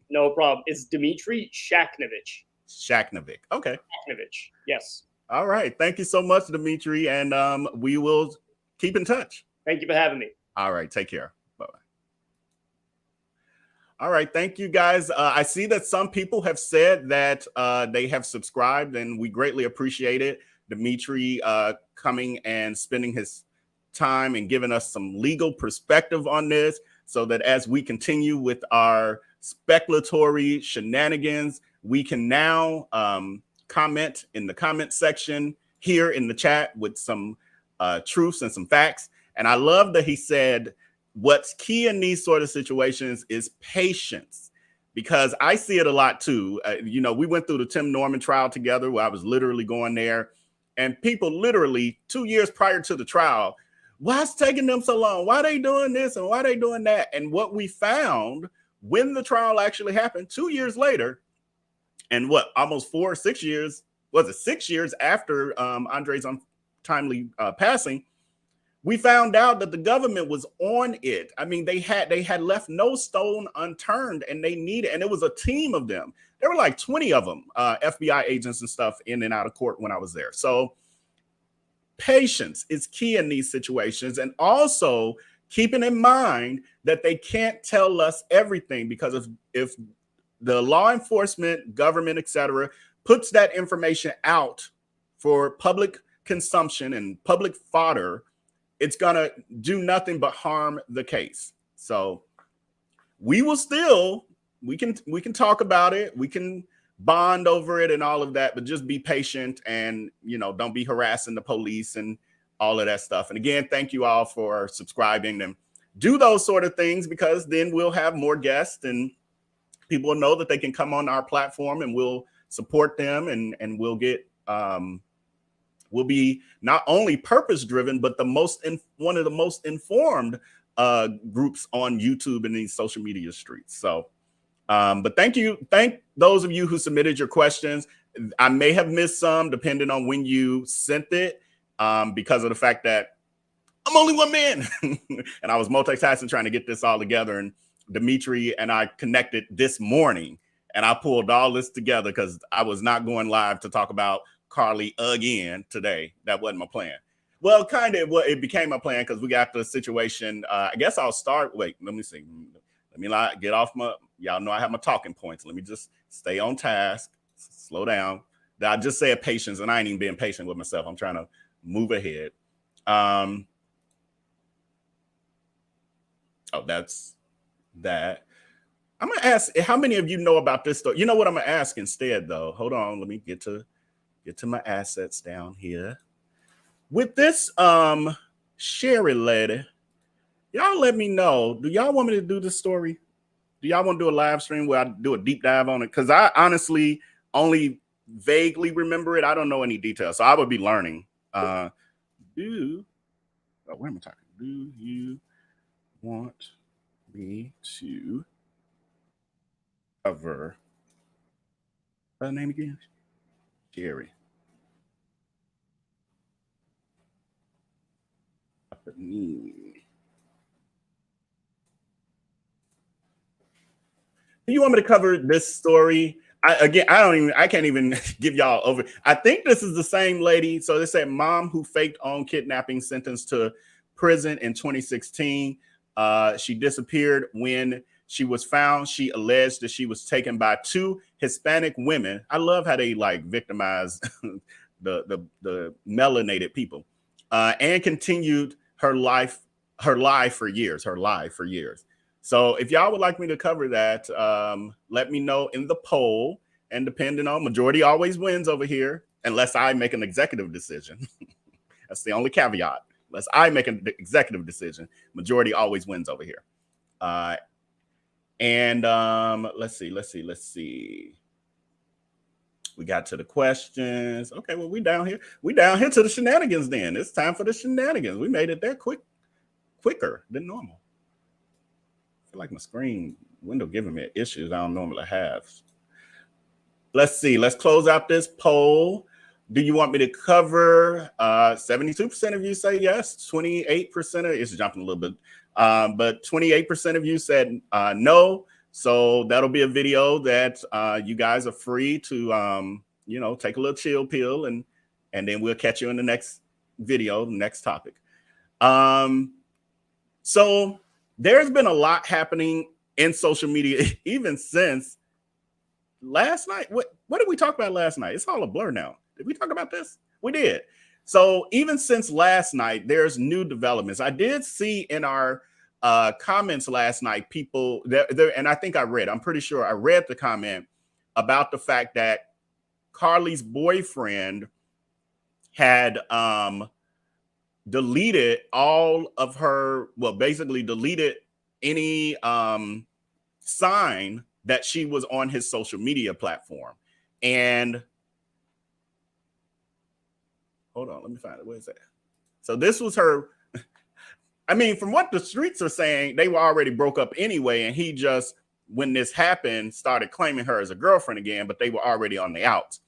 No problem. It's Dmitriy Shakhnevich. Shaknevich. Okay. Shaknevich. Yes. All right. Thank you so much, Dmitriy. And we will keep in touch. Thank you for having me. All right. Take care. Bye-bye. All right. Thank you, guys. I see that some people have said that they have subscribed, and we greatly appreciate it. Dmitriy coming and spending his time and giving us some legal perspective on this so that as we continue with our speculatory shenanigans, we can now comment in the comment section here in the chat with some truths and some facts. And I love that he said what's key in these sort of situations is patience, because I see it a lot too. You know, we went through the Tim Norman trial together where I was literally going there, and people literally 2 years prior to the trial, why it's taking them so long? Why they doing this and why they doing that? And what we found when the trial actually happened 2 years later, and what, almost 4 or 6 years, was it 6 years after Andre's untimely passing, we found out that the government was on it. I mean, they had left no stone unturned, and they needed, and it was a team of them. There were like 20 of them, FBI agents and stuff in and out of court when I was there. So patience is key in these situations, and also keeping in mind that they can't tell us everything, because if the law enforcement, government, etc., puts that information out for public consumption and public fodder, it's gonna do nothing but harm the case. So we will still, we can talk about it, we can bond over it and all of that, but just be patient and, you know, don't be harassing the police and all of that stuff. And again, thank you all for subscribing, and do those sort of things, because then we'll have more guests and people will know that they can come on our platform and we'll support them, and we'll get we'll be not only purpose driven, but one of the most informed groups on YouTube and these social media streets. So but thank those of you who submitted your questions. I may have missed some depending on when you sent it, because of the fact that I'm only one man and I was multitasking trying to get this all together. And Dmitriy and I connected this morning, and I pulled all this together because I was not going live to talk about Carlee again today. That wasn't my plan. Well, kind of, it became a plan because we got the situation. I guess I'll start. Wait, let me see. Let me get off y'all know I have my talking points. Let me just stay on task, slow down. I just said patience, and I ain't even being patient with myself. I'm trying to move ahead. Oh, that's that. I'm gonna ask how many of you know about this story. You know what I'm gonna ask instead, though. Hold on, let me get to my assets down here. With this Sherri lady, y'all let me know. Do y'all want me to do this story? Do y'all want to do a live stream where I do a deep dive on it? Because I honestly only vaguely remember it. I don't know any details, so I would be learning. Where am I talking? Do you want me to cover her name again? Sherri. Papini. Do you want me to cover this story? I can't even give y'all over. I think this is the same lady. So they said mom who faked on kidnapping sentenced to prison in 2016. She disappeared when she was found. She alleged that she was taken by 2 Hispanic women. I love how they like victimize the melanated people, and continued her life for years. So if y'all would like me to cover that, let me know in the poll. And depending on, majority always wins over here, unless I make an executive decision. That's the only caveat. Unless I make an executive decision, majority always wins over here. Let's see. We got to the questions. Okay, well, we down here to the shenanigans then. It's time for the shenanigans. We made it there quicker than normal. I feel like my screen window giving me issues I don't normally have. Let's see. Let's close out this poll. Do you want me to cover? 72% of you say yes. 28% it's jumping a little bit, but 28% of you said no. So that'll be a video that you guys are free to, take a little chill pill, and then we'll catch you in the next video, the next topic. So there's been a lot happening in social media, even since last night. What did we talk about last night? It's all a blur now. Did we talk about this? We did. So even since last night, there's new developments. I did see in our comments last night, people there, and I think I'm pretty sure I read the comment about the fact that Carlee's boyfriend had deleted all of her, basically deleted any sign that she was on his social media platform. And hold on, let me find it. Where is that? So this was her. I mean, from what the streets are saying, they were already broke up anyway. And he just, when this happened, started claiming her as a girlfriend again, but they were already on the outs.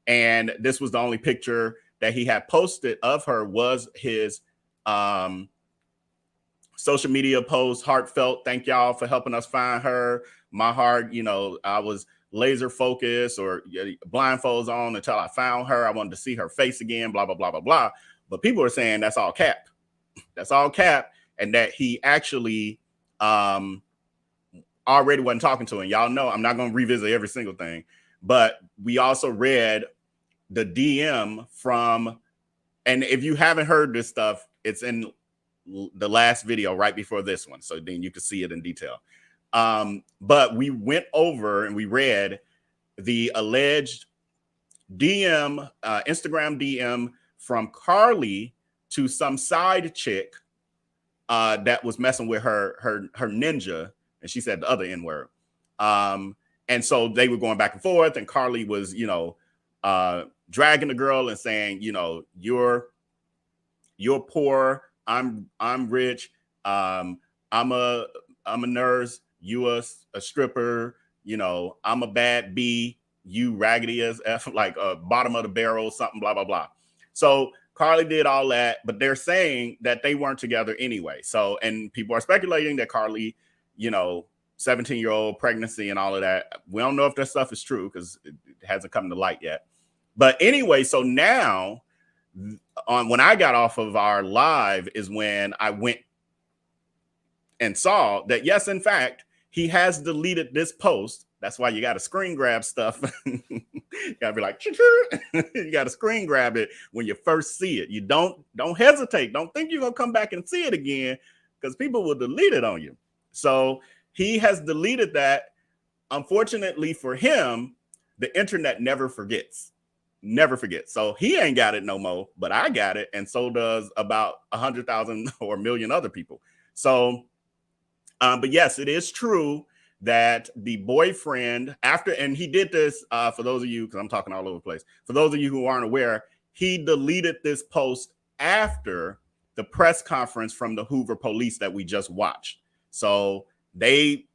And this was the only picture that he had posted of her, was his social media post, heartfelt. Thank y'all for helping us find her. My heart, I was laser focused or blindfolds on until I found her. I wanted to see her face again, blah, blah, blah, blah, blah. But people are saying that's all cap. That's all cap. And that he actually already wasn't talking to him. Y'all know I'm not going to revisit every single thing. But we also read the DM from, and if you haven't heard this stuff, it's in the last video right before this one. So then you can see it in detail. But we went over and we read the alleged DM, Instagram DM from Carlee to some side chick that was messing with her ninja, and she said the other N word. And so they were going back and forth, and Carlee was, dragging the girl and saying, you're poor, I'm rich, I'm a nurse, you a stripper, I'm a bad B, you raggedy as F, like bottom of the barrel, something, blah, blah, blah. So Carlee did all that, but they're saying that they weren't together anyway. So, and people are speculating that Carlee, 17-year-old pregnancy and all of that. We don't know if that stuff is true because it hasn't come to light yet. But anyway, so now when I got off of our live is when I went and saw that, yes, in fact, he has deleted this post. That's why you got to screen grab stuff. You got to be like, you got to screen grab it when you first see it. You don't hesitate. Don't think you're going to come back and see it again, because people will delete it on you. So he has deleted that. Unfortunately for him, the internet never forgets. Never forgets. So he ain't got it no more, but I got it. And so does about 100,000 or a million other people. So, but yes, it is true that the boyfriend and he did this for those of you, because I'm talking all over the place. For those of you who aren't aware, he deleted this post after the press conference from the Hoover police that we just watched. So he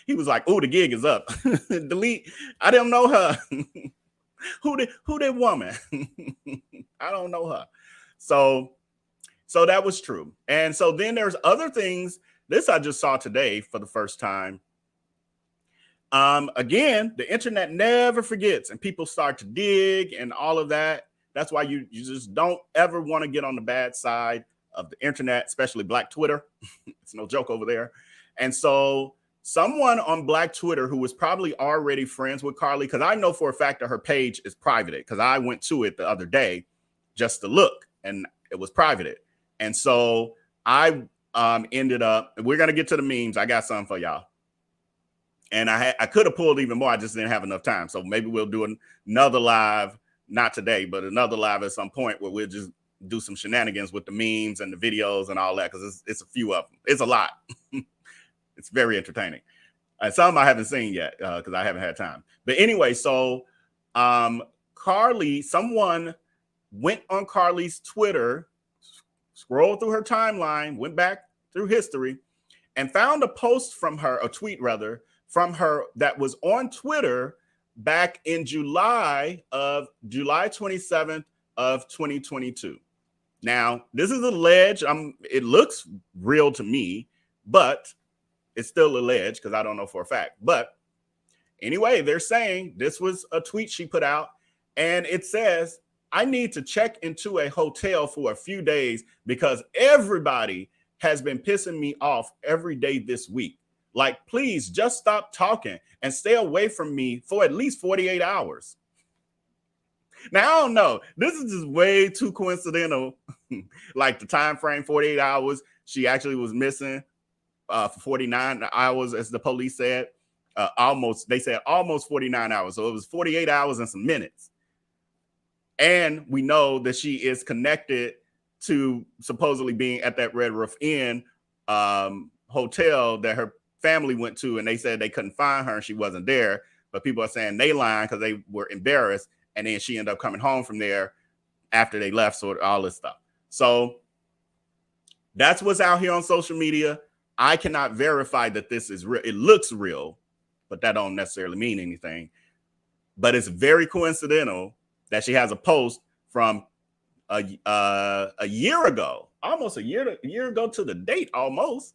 was like, oh, the gig is up. Delete. I don't know her. Who that woman? I don't know her. So that was true. And so then there's other things. This I just saw today for the first time. Again, the internet never forgets, and people start to dig and all of that. That's why you just don't ever want to get on the bad side of the internet, especially Black Twitter. It's no joke over there. And so someone on Black Twitter who was probably already friends with Carlee, because I know for a fact that her page is privated, because I went to it the other day just to look, and it was privated. And so I ended up, we're going to get to the memes. I got something for y'all. And I could have pulled even more. I just didn't have enough time. So maybe we'll do another live, not today, but another live at some point where we'll just do some shenanigans with the memes and the videos and all that, because it's a few of them. It's a lot. It's very entertaining. Some I haven't seen yet because I haven't had time. But anyway, so Carlee, someone went on Carlee's Twitter, scrolled through her timeline, went back through history, and found a post from her, a tweet rather, from her that was on Twitter back in July 27th of 2022. Now, this is alleged. It looks real to me, but it's still alleged because I don't know for a fact. But anyway, they're saying this was a tweet she put out, and it says, I need to check into a hotel for a few days because everybody has been pissing me off every day this week. Like, please just stop talking and stay away from me for at least 48 hours. Now, I don't know. This is just way too coincidental. Like the time frame, 48 hours. She actually was missing for 49 hours, as the police said. They said almost 49 hours. So it was 48 hours and some minutes. And we know that she is connected to supposedly being at that Red Roof Inn hotel that her family went to, and they said they couldn't find her and she wasn't there. But people are saying they lied because they were embarrassed. And then she ended up coming home from there after they left, so all this stuff. So that's what's out here on social media. I cannot verify that this is real. It looks real, but that don't necessarily mean anything. But it's very coincidental that she has a post from a year ago, almost a year ago to the date, almost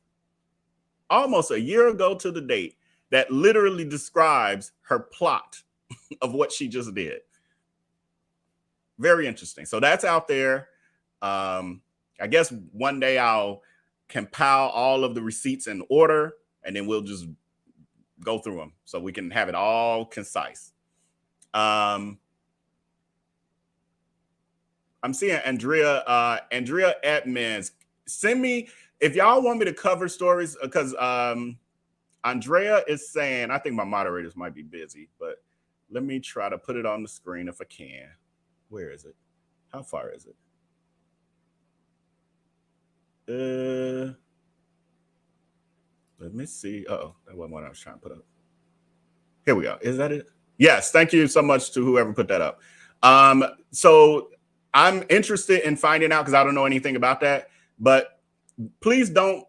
a year ago to the date, that literally describes her plot of what she just did. Very interesting. So that's out there. I guess one day I'll compile all of the receipts in order, and then we'll just go through them so we can have it all concise. I'm seeing Andrea Edmonds. Send me, if y'all want me to cover stories, because Andrea is saying, I think my moderators might be busy, but let me try to put it on the screen if I can. Where is it? How far is it? Let me see. Uh-oh, that wasn't what I was trying to put up. Here we go. Is that it? Yes. Thank you so much to whoever put that up. So I'm interested in finding out because I don't know anything about that. But please don't,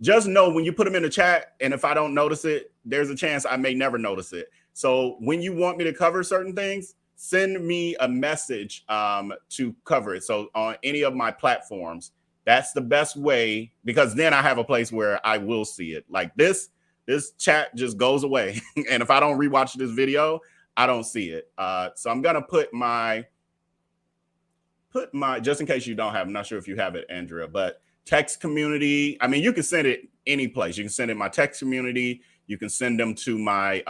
just know when you put them in the chat, and if I don't notice it, there's a chance I may never notice it. So when you want me to cover certain things, send me a message to cover it. So on any of my platforms, that's the best way, because then I have a place where I will see it. Like this chat just goes away. And if I don't rewatch this video, I don't see it. So I'm going to put my, just in case you don't have, I'm not sure if you have it, Andrea, but text community. I mean, you can send it any place. You can send it in my text community. You can send them to my,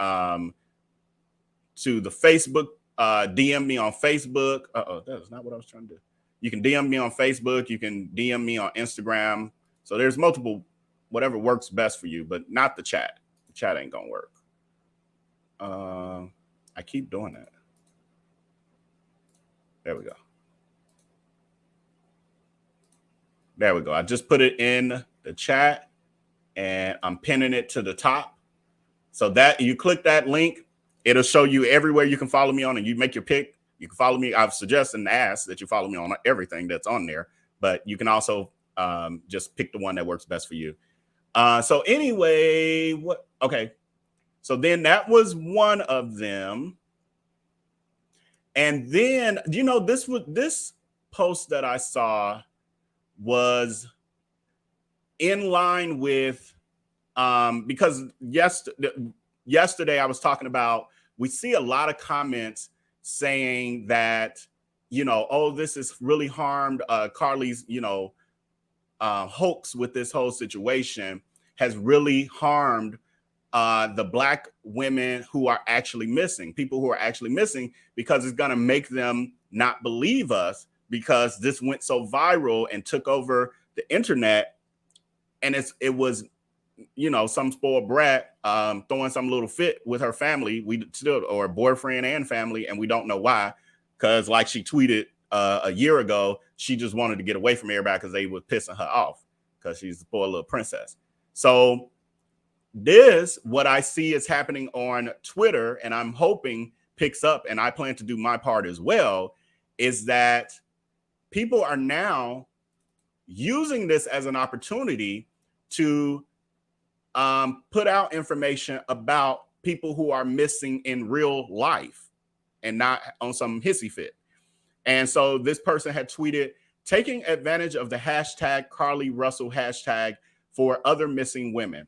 to the Facebook, DM me on Facebook. That is not what I was trying to do. You can DM me on Facebook. You can DM me on Instagram. So there's multiple, whatever works best for you, but not the chat. The chat ain't gonna work. I keep doing that. There we go. There we go. I just put it in the chat and I'm pinning it to the top. So that you click that link, it'll show you everywhere you can follow me on, and you make your pick. You can follow me. I've suggested and asked that you follow me on everything that's on there, but you can also just pick the one that works best for you. So anyway, okay. So then that was one of them. And then, this post that I saw was in line with, because yesterday I was talking about, we see a lot of comments saying that, oh, this has really harmed Carlee's, hoax with this whole situation has really harmed the Black women who are actually missing, people who are actually missing, because it's going to make them not believe us, because this went so viral and took over the internet. And it was, you know, some spoiled brat throwing some little fit with her family, or boyfriend and family, and we don't know why, because like she tweeted a year ago, she just wanted to get away from everybody because they were pissing her off because she's a spoiled little princess. So this, what I see is happening on Twitter, and I'm hoping picks up, and I plan to do my part as well, is that people are now using this as an opportunity to put out information about people who are missing in real life and not on some hissy fit. And so this person had tweeted, taking advantage of the hashtag CarleeRussell hashtag for other missing women.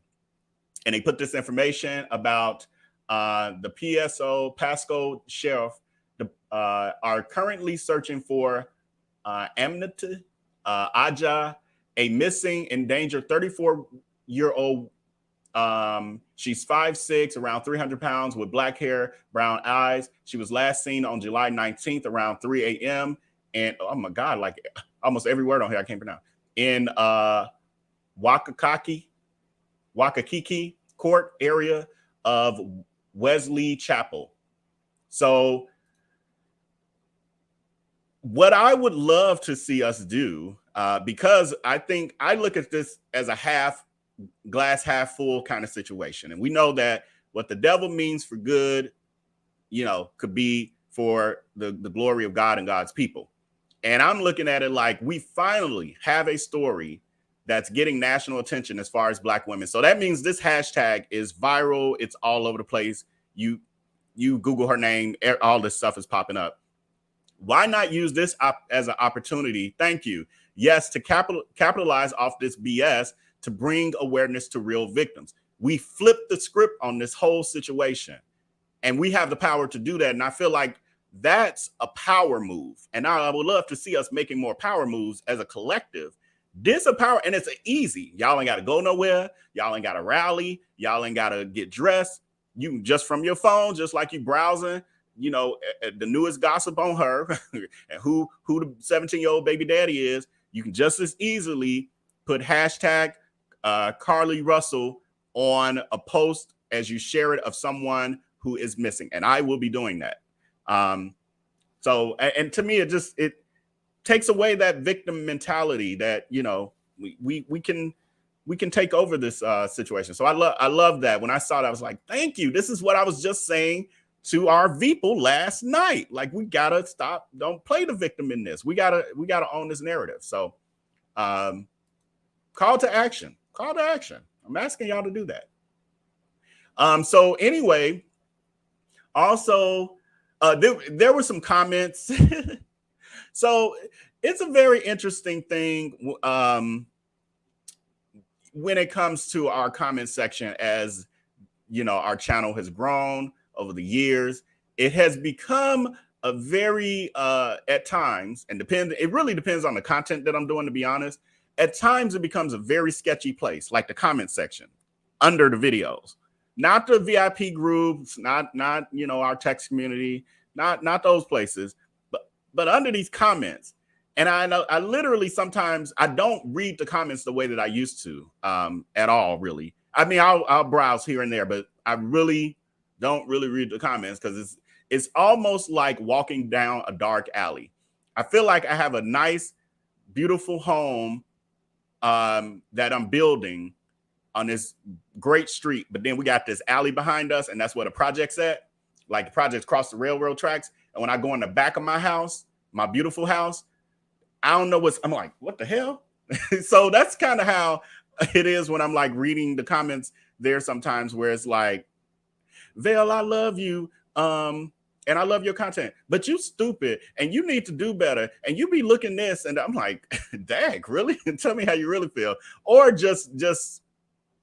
And they put this information about the Pasco sheriff are currently searching for Amity Aja, a missing, endangered 34-year-old. She's 5'6", around 300 pounds, with black hair, brown eyes. She was last seen on July 19th around 3 a.m. And oh my God, like almost every word on here I can't pronounce. In Wakakiki Court area of Wesley Chapel. So what I would love to see us do, because I think I look at this as a glass half full kind of situation. And we know that what the devil means for good, you know, could be for the glory of God and God's people. And I'm looking at it like we finally have a story that's getting national attention as far as Black women. So that means this hashtag is viral. It's all over the place. You Google her name, all this stuff is popping up. Why not use this as an opportunity? Thank you. Yes, to capitalize off this BS, to bring awareness to real victims. We flipped the script on this whole situation, and we have the power to do that. And I feel like that's a power move. And I would love to see us making more power moves as a collective. This a power, and it's easy. Y'all ain't got to go nowhere. Y'all ain't got to rally. Y'all ain't got to get dressed. You can just from your phone, just like you browsing, you know, the newest gossip on her and who the 17-year-old baby daddy is. You can just as easily put hashtag Carlee Russell on a post as you share it of someone who is missing. And I will be doing that. So, and to me, it takes away that victim mentality that, you know, we can take over this situation. So I love that. When I saw that, I was like, thank you. This is what I was just saying to our people last night. Like, we gotta stop. Don't play the victim in this. We gotta own this narrative. So call to action. Call to action. I'm asking y'all to do that. So anyway, also there were some comments. So it's a very interesting thing when it comes to our comment section. As you know, our channel has grown over the years. It has become a very at times, and it really depends on the content that I'm doing, to be honest. At times it becomes a very sketchy place, like the comment section under the videos, not the VIP groups, not you know, our text community, not those places, but under these comments. And I know I literally sometimes I don't read the comments the way that I used to at all, really. I mean, I'll browse here and there, but I really don't really read the comments because it's almost like walking down a dark alley. I feel like I have a nice, beautiful home that I'm building on this great street, but then we got this alley behind us, and that's where the project's at. Like, the project's cross the railroad tracks. And when I go in the back of my house, my beautiful house, I don't know I'm like, what the hell? So that's kind of how it is when I'm like reading the comments there sometimes, where it's like, Vale, I love you. And I love your content, but you stupid and you need to do better. And you be looking this, and I'm like, dag, really? Tell me how you really feel. Or just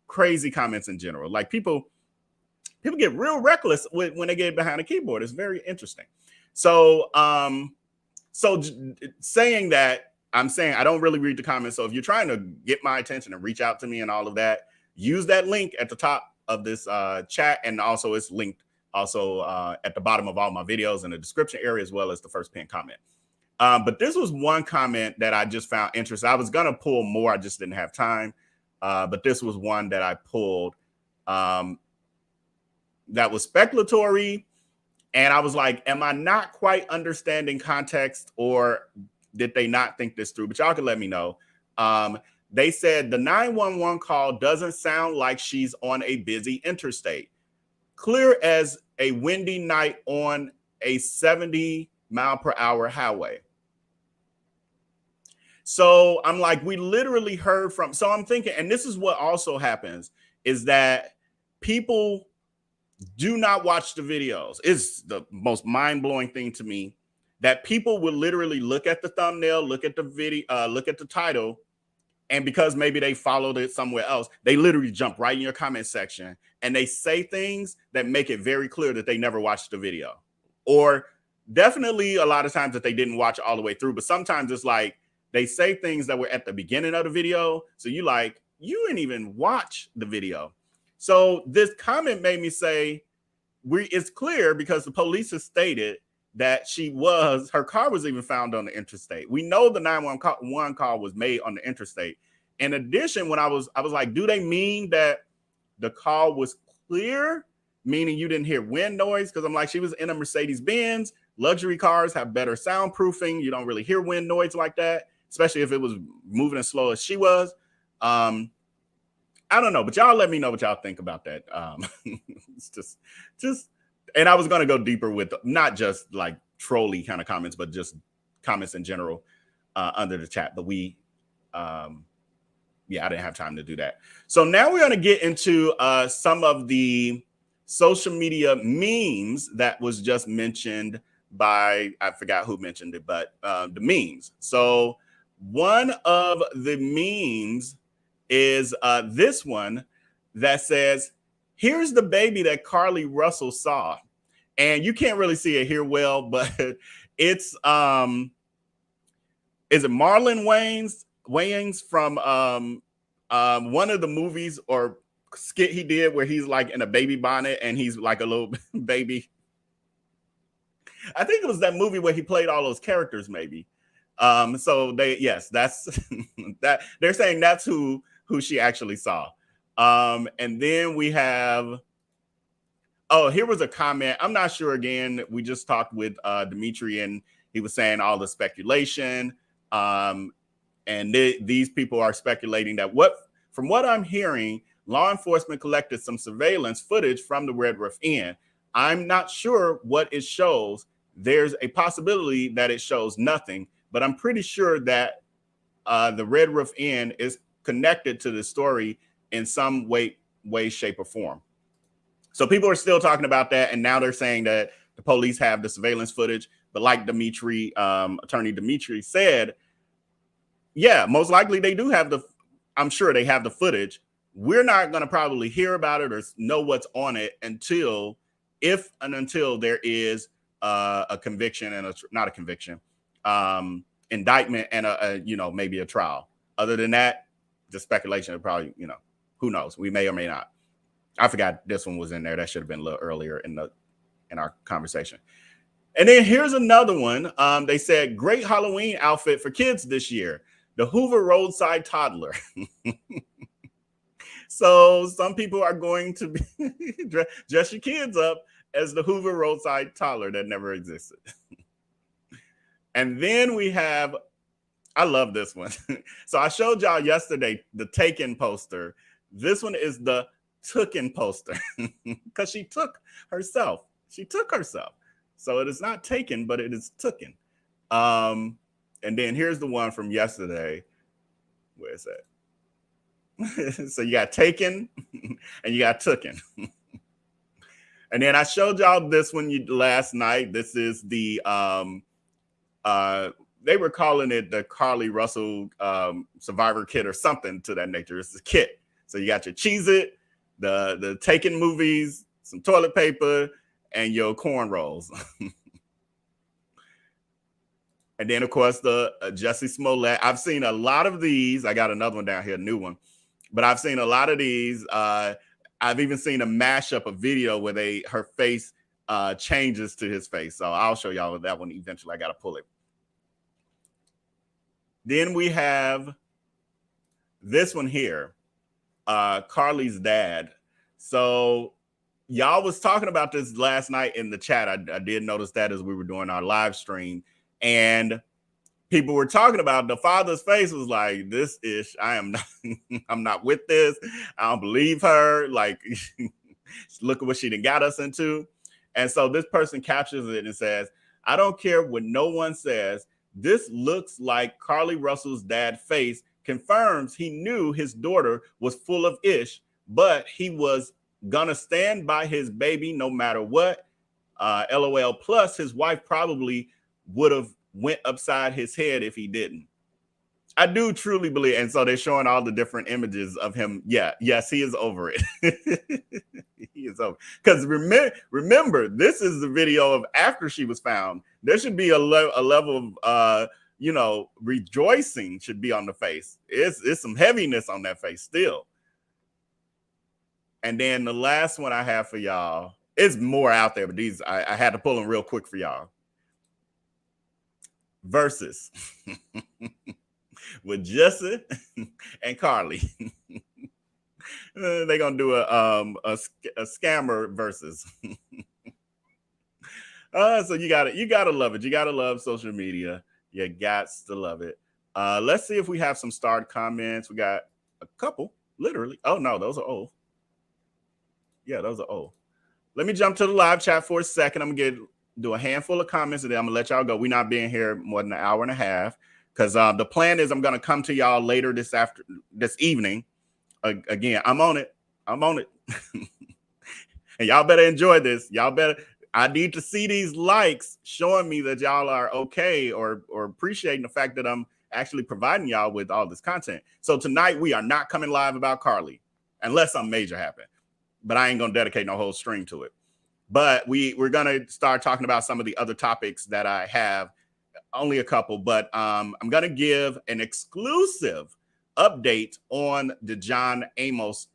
crazy comments in general. Like, people get real reckless when they get behind a keyboard. It's very interesting. So, saying that, I'm saying I don't really read the comments. So if you're trying to get my attention and reach out to me and all of that, use that link at the top of this chat, and also it's linked also at the bottom of all my videos in the description area, as well as the first pinned comment. But this was one comment that I just found interesting. I was going to pull more. I just didn't have time. But this was one that I pulled that was speculatory. And I was like, am I not quite understanding context, or did they not think this through? But y'all can let me know. They said the 911 call doesn't sound like she's on a busy interstate. Clear as a windy night on a 70-mile-per-hour highway. So I'm like, we literally heard from, so I'm thinking, and this is what also happens, is that people do not watch the videos. It's the most mind-blowing thing to me that people will literally look at the thumbnail, look at the video, look at the title, and because maybe they followed it somewhere else, they literally jump right in your comment section and they say things that make it very clear that they never watched the video. Or definitely a lot of times that they didn't watch all the way through, but sometimes it's like they say things that were at the beginning of the video. So you like, you didn't even watch the video. So this comment made me say, it's clear because the police has stated that her car was even found on the interstate. We know the 911 call was made on the interstate. In addition, when I was like, do they mean that the call was clear, meaning you didn't hear wind noise? Because I'm like, she was in a Mercedes-Benz. Luxury cars have better soundproofing. You don't really hear wind noise like that, especially if it was moving as slow as she was. I don't know, but y'all let me know what y'all think about that. It's just, and I was going to go deeper with not just like trolly kind of comments, but just comments in general under the chat. But I didn't have time to do that. So now we're going to get into some of the social media memes that was just mentioned by, I forgot who mentioned it, but the memes. So one of the memes is this one that says, here's the baby that Carlee Russell saw. And you can't really see it here well, but it's, is it Marlon Wayans from one of the movies or skit he did where he's like in a baby bonnet and he's like a little baby. I think it was that movie where he played all those characters maybe. So that's that they're saying that's who she actually saw. And then we have, here was a comment. I'm not sure. Again, we just talked with Dmitriy and he was saying all the speculation. And these people are speculating that from what I'm hearing, law enforcement collected some surveillance footage from the Red Roof Inn. I'm not sure what it shows. There's a possibility that it shows nothing, but I'm pretty sure that the Red Roof Inn is connected to the story in some way, shape, or form. So people are still talking about that, and now they're saying that the police have the surveillance footage. But like Dmitriy, attorney Dmitriy said, yeah, most likely they do have I'm sure they have the footage. We're not going to probably hear about it or know what's on it until there is a conviction and not a conviction, indictment and maybe a trial. Other than that, the speculation of probably, who knows? We may or may not. I forgot this one was in there. That should have been a little earlier in our conversation. And then here's another one. They said, great Halloween outfit for kids this year. The Hoover roadside toddler. So some people are going to dress your kids up as the Hoover roadside toddler that never existed. And then we have, I love this one. So I showed y'all yesterday the Taken poster. This one is the Tooken poster because she took herself. She took herself. So it is not taken, but it is Tooken. And then here's the one from yesterday. Where is that? So you got Taken and you got Tooken. And then I showed y'all this one last night. This is the they were calling it the Carlee Russell Survivor Kit or something to that nature. It's a kit. So you got your Cheez-It, the Taken movies, some toilet paper, and your cornrows. And then, of course, the Jussie Smollett. I've seen a lot of these. I got another one down here, a new one. But I've seen a lot of these. I I've even seen a mashup of video where her face changes to his face. So I'll show y'all that one eventually. I got to pull it. Then we have this one here, Carlee's dad. So y'all was talking about this last night in the chat. I did notice that as we were doing our live stream, and people were talking about the father's face was like, this ish. I'm not with this. I don't believe her. Like, look at what she done got us into. And so this person captures it and says, I don't care what no one says. This looks like Carlee Russell's dad's face confirms he knew his daughter was full of ish, but he was gonna stand by his baby no matter what. LOL. Plus, his wife probably would have went upside his head if he didn't. I do truly believe. And so they're showing all the different images of him. Yeah, yes, he is over it. He is over. Because remember, this is the video of after she was found. There should be a level of, rejoicing should be on the face. It's some heaviness on that face still. And then the last one I have for y'all is more out there, but these I had to pull them real quick for y'all. Versus with Jesse and Carlee. They're gonna do a scammer versus. So you gotta love it. You gotta love social media. You got to love it. Let's see if we have some starred comments. We got a couple, literally. Oh no, those are old. Yeah, those are old. Let me jump to the live chat for a second. I'm gonna do a handful of comments and then I'm gonna let y'all go. We're not being here more than an hour and a half because the plan is I'm gonna come to y'all later this evening. Again, I'm on it. And y'all better enjoy this. I need to see these likes showing me that y'all are okay or appreciating the fact that I'm actually providing y'all with all this content. So tonight we are not coming live about Carlee unless something major happens. But I ain't gonna dedicate no whole stream to it. But we're gonna start talking about some of the other topics that I have, only a couple, but I'm gonna give an exclusive update on the John Amos,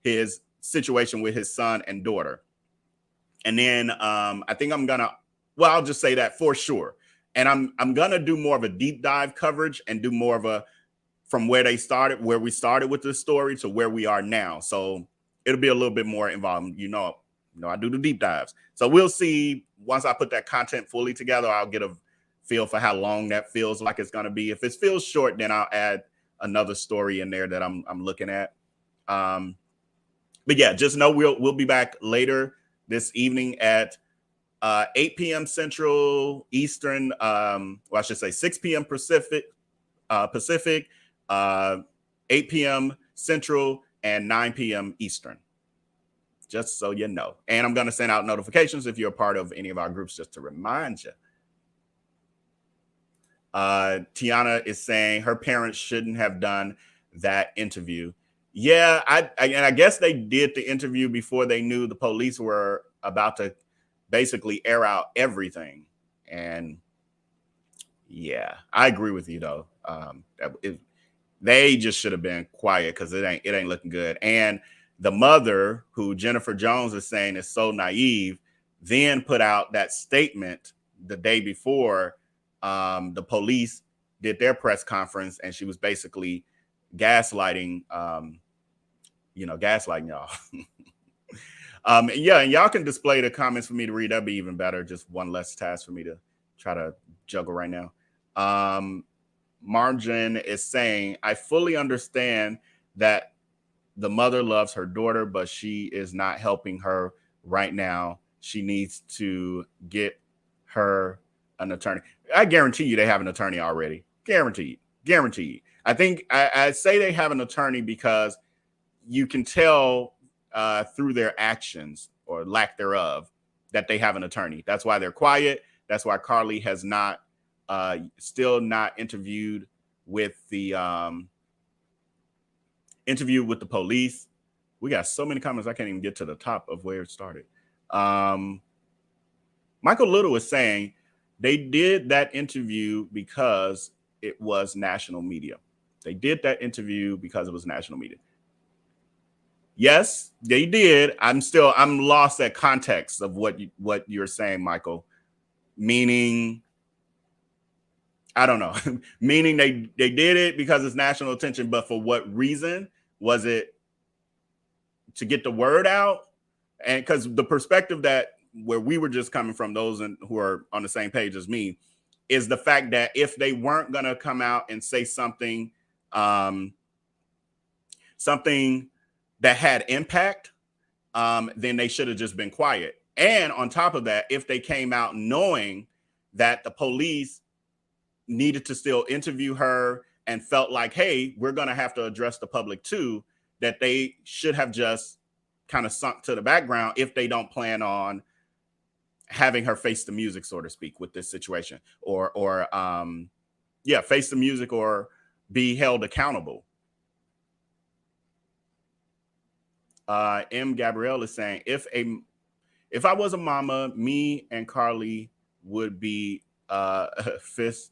his situation with his son and daughter. And then I think I'll just say that for sure. And I'm gonna do more of a deep dive coverage and do more of a from where we started with the story to where we are now. So it'll be a little bit more involved. I do the deep dives. So we'll see once I put that content fully together, I'll get a feel for how long that feels like it's going to be. If it feels short, then I'll add another story in there that I'm looking at. But yeah, just know we'll be back later this evening at 8 p.m. Central Eastern. I should say 6 p.m. Pacific, 8 p.m. Central, and 9 p.m. Eastern. Just so you know. And I'm going to send out notifications if you're a part of any of our groups, just to remind you. Tiana is saying her parents shouldn't have done that interview. Yeah, I guess they did the interview before they knew the police were about to basically air out everything. And yeah, I agree with you though. They just should have been quiet because it ain't looking good. And the mother, who Jennifer Jones is saying is so naive, then put out that statement the day before the police did their press conference, and she was basically gaslighting, gaslighting y'all. Yeah, and y'all can display the comments for me to read. That'd be even better. Just one less task for me to try to juggle right now. Margin is saying, I fully understand that the mother loves her daughter, but she is not helping her right now. She needs to get her an attorney. I guarantee you they have an attorney already. Guaranteed. I think I say they have an attorney because you can tell through their actions or lack thereof that they have an attorney. That's why they're quiet. That's why Carlee has not still not interviewed with the police. We got so many comments I can't even get to the top of where it started. Michael Little is saying they did that interview because it was national media. They did that interview because it was national media. Yes, they did. I'm lost at context of what you're saying, Michael. Meaning, I don't know. Meaning they did it because it's national attention, but for what reason? Was it to get the word out? And because the perspective that where we were just coming from, those who are on the same page as me, is the fact that if they weren't going to come out and say something, something that had impact, then they should have just been quiet. And on top of that, if they came out knowing that the police needed to still interview her and felt like, hey, we're going to have to address the public too, that they should have just kind of sunk to the background if they don't plan on having her face the music, so to speak, with this situation, or face the music or be held accountable. M. Gabrielle is saying, if I was a mama, me and Carlee would be fist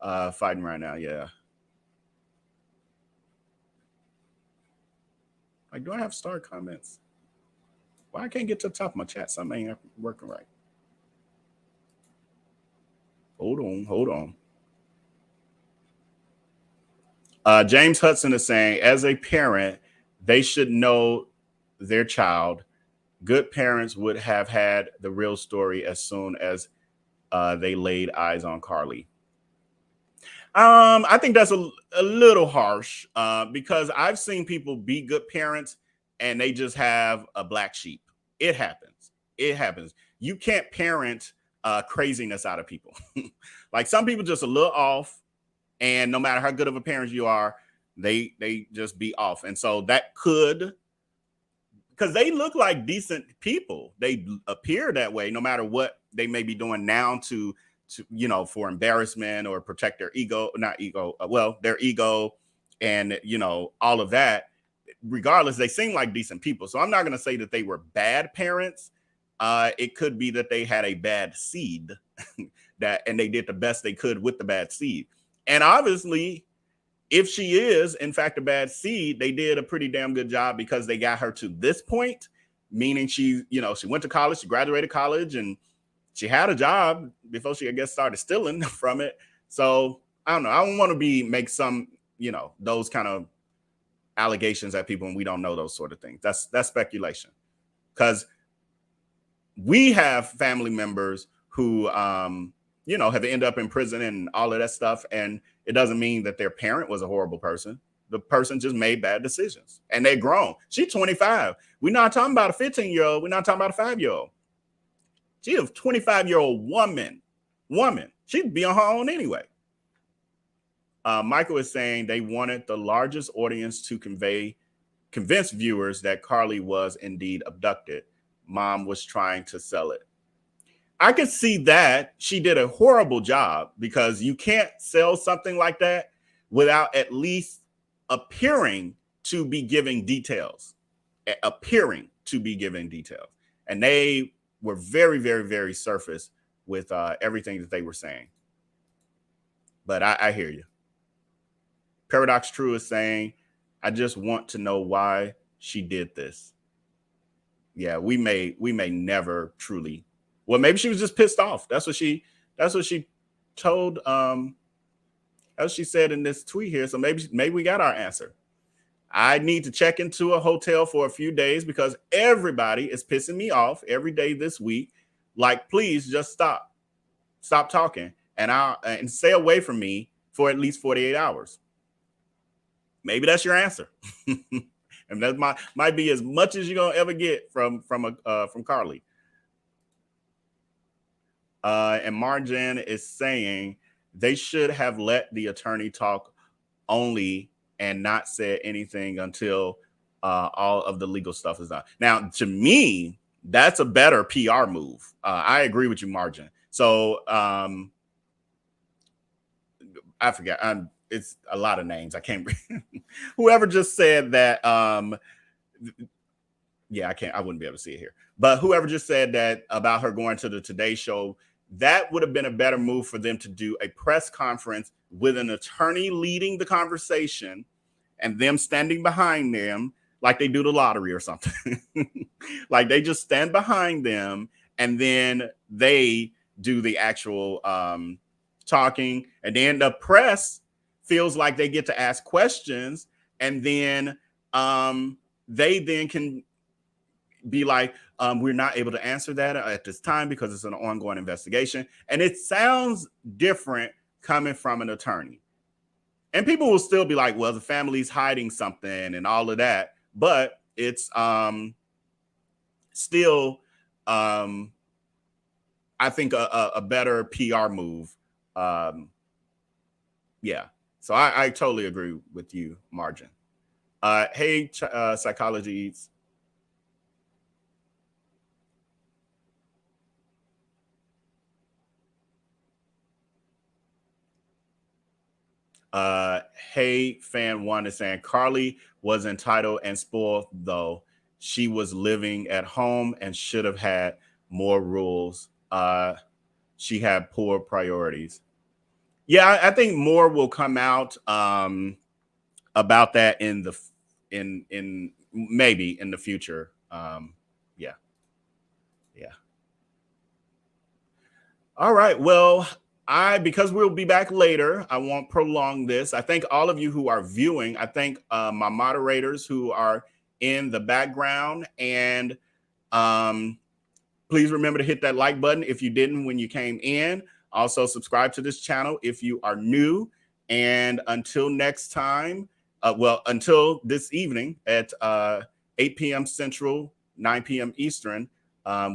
fighting right now. Yeah. Like, do I have star comments? Well, I can't get to the top of my chat. Something ain't working right. Hold on. James Hudson is saying, as a parent, they should know their child. Good parents would have had the real story as soon as they laid eyes on Carlee. I think that's a little harsh because I've seen people be good parents and they just have a black sheep. It happens. You can't parent craziness out of people. Like, some people just a little off, and no matter how good of a parent you are, they just be off. And so that could, because they look like decent people, they appear that way no matter what they may be doing now to for embarrassment or protect their ego, their ego and all of that. Regardless, they seem like decent people. So I'm not going to say that they were bad parents. It could be that they had a bad seed and they did the best they could with the bad seed. And obviously, if she is in fact a bad seed, they did a pretty damn good job because they got her to this point, meaning she went to college, she graduated college, and she had a job before she, I guess, started stealing from it. So I don't know. I don't want to make some, those kind of allegations at people, and we don't know those sort of things. That's speculation, because we have family members who, have ended up in prison and all of that stuff. And it doesn't mean that their parent was a horrible person. The person just made bad decisions, and they're grown. She's 25. We're not talking about a 15-year-old. We're not talking about a 5-year-old. She's a 25-year-old woman. She'd be on her own anyway. Michael is saying they wanted the largest audience to convince viewers that Carlee was indeed abducted. Mom was trying to sell it. I could see that. She did a horrible job, because you can't sell something like that without at least appearing to be giving details. And they were very, very, very surface with everything that they were saying. But I hear you. Paradox True is saying, I just want to know why she did this. Yeah, we may never truly. Well, maybe she was just pissed off. That's what she told. As she said in this tweet here. So maybe we got our answer. I need to check into a hotel for a few days because everybody is pissing me off every day this week. Like, please just stop talking and stay away from me for at least 48 hours. Maybe that's your answer. And that might be as much as you're gonna ever get from Carlee. And Marjan is saying they should have let the attorney talk only and not said anything until all of the legal stuff is done. Now, to me, that's a better PR move. I agree with you, Marjan. So I forgot. It's a lot of names. I can't. Whoever just said that. Yeah, I wouldn't be able to see it here. But whoever just said that about her going to the Today Show, that would have been a better move for them to do a press conference with an attorney leading the conversation and them standing behind them, like they do the lottery or something. Like they just stand behind them and then they do the actual talking. And then the press feels like they get to ask questions, and then they then can be like, we're not able to answer that at this time because it's an ongoing investigation. And it sounds different coming from an attorney. And people will still be like, well, the family's hiding something and all of that. But it's still, I think, a better PR move. Yeah. So I totally agree with you, Margin. Hey, Psychology Eats. Hey, fan one is saying Carlee was entitled and spoiled, though she was living at home and should have had more rules. She had poor priorities. Yeah, I think more will come out about that in maybe in the future. Yeah. All right. Well, because we'll be back later, I won't prolong this. I thank all of you who are viewing. I thank my moderators who are in the background. And please remember to hit that like button if you didn't when you came in. Also, subscribe to this channel if you are new. And until next time, until this evening at 8 p.m. Central, 9 p.m. Eastern,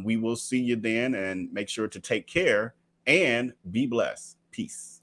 we will see you then, and make sure to take care and be blessed. Peace.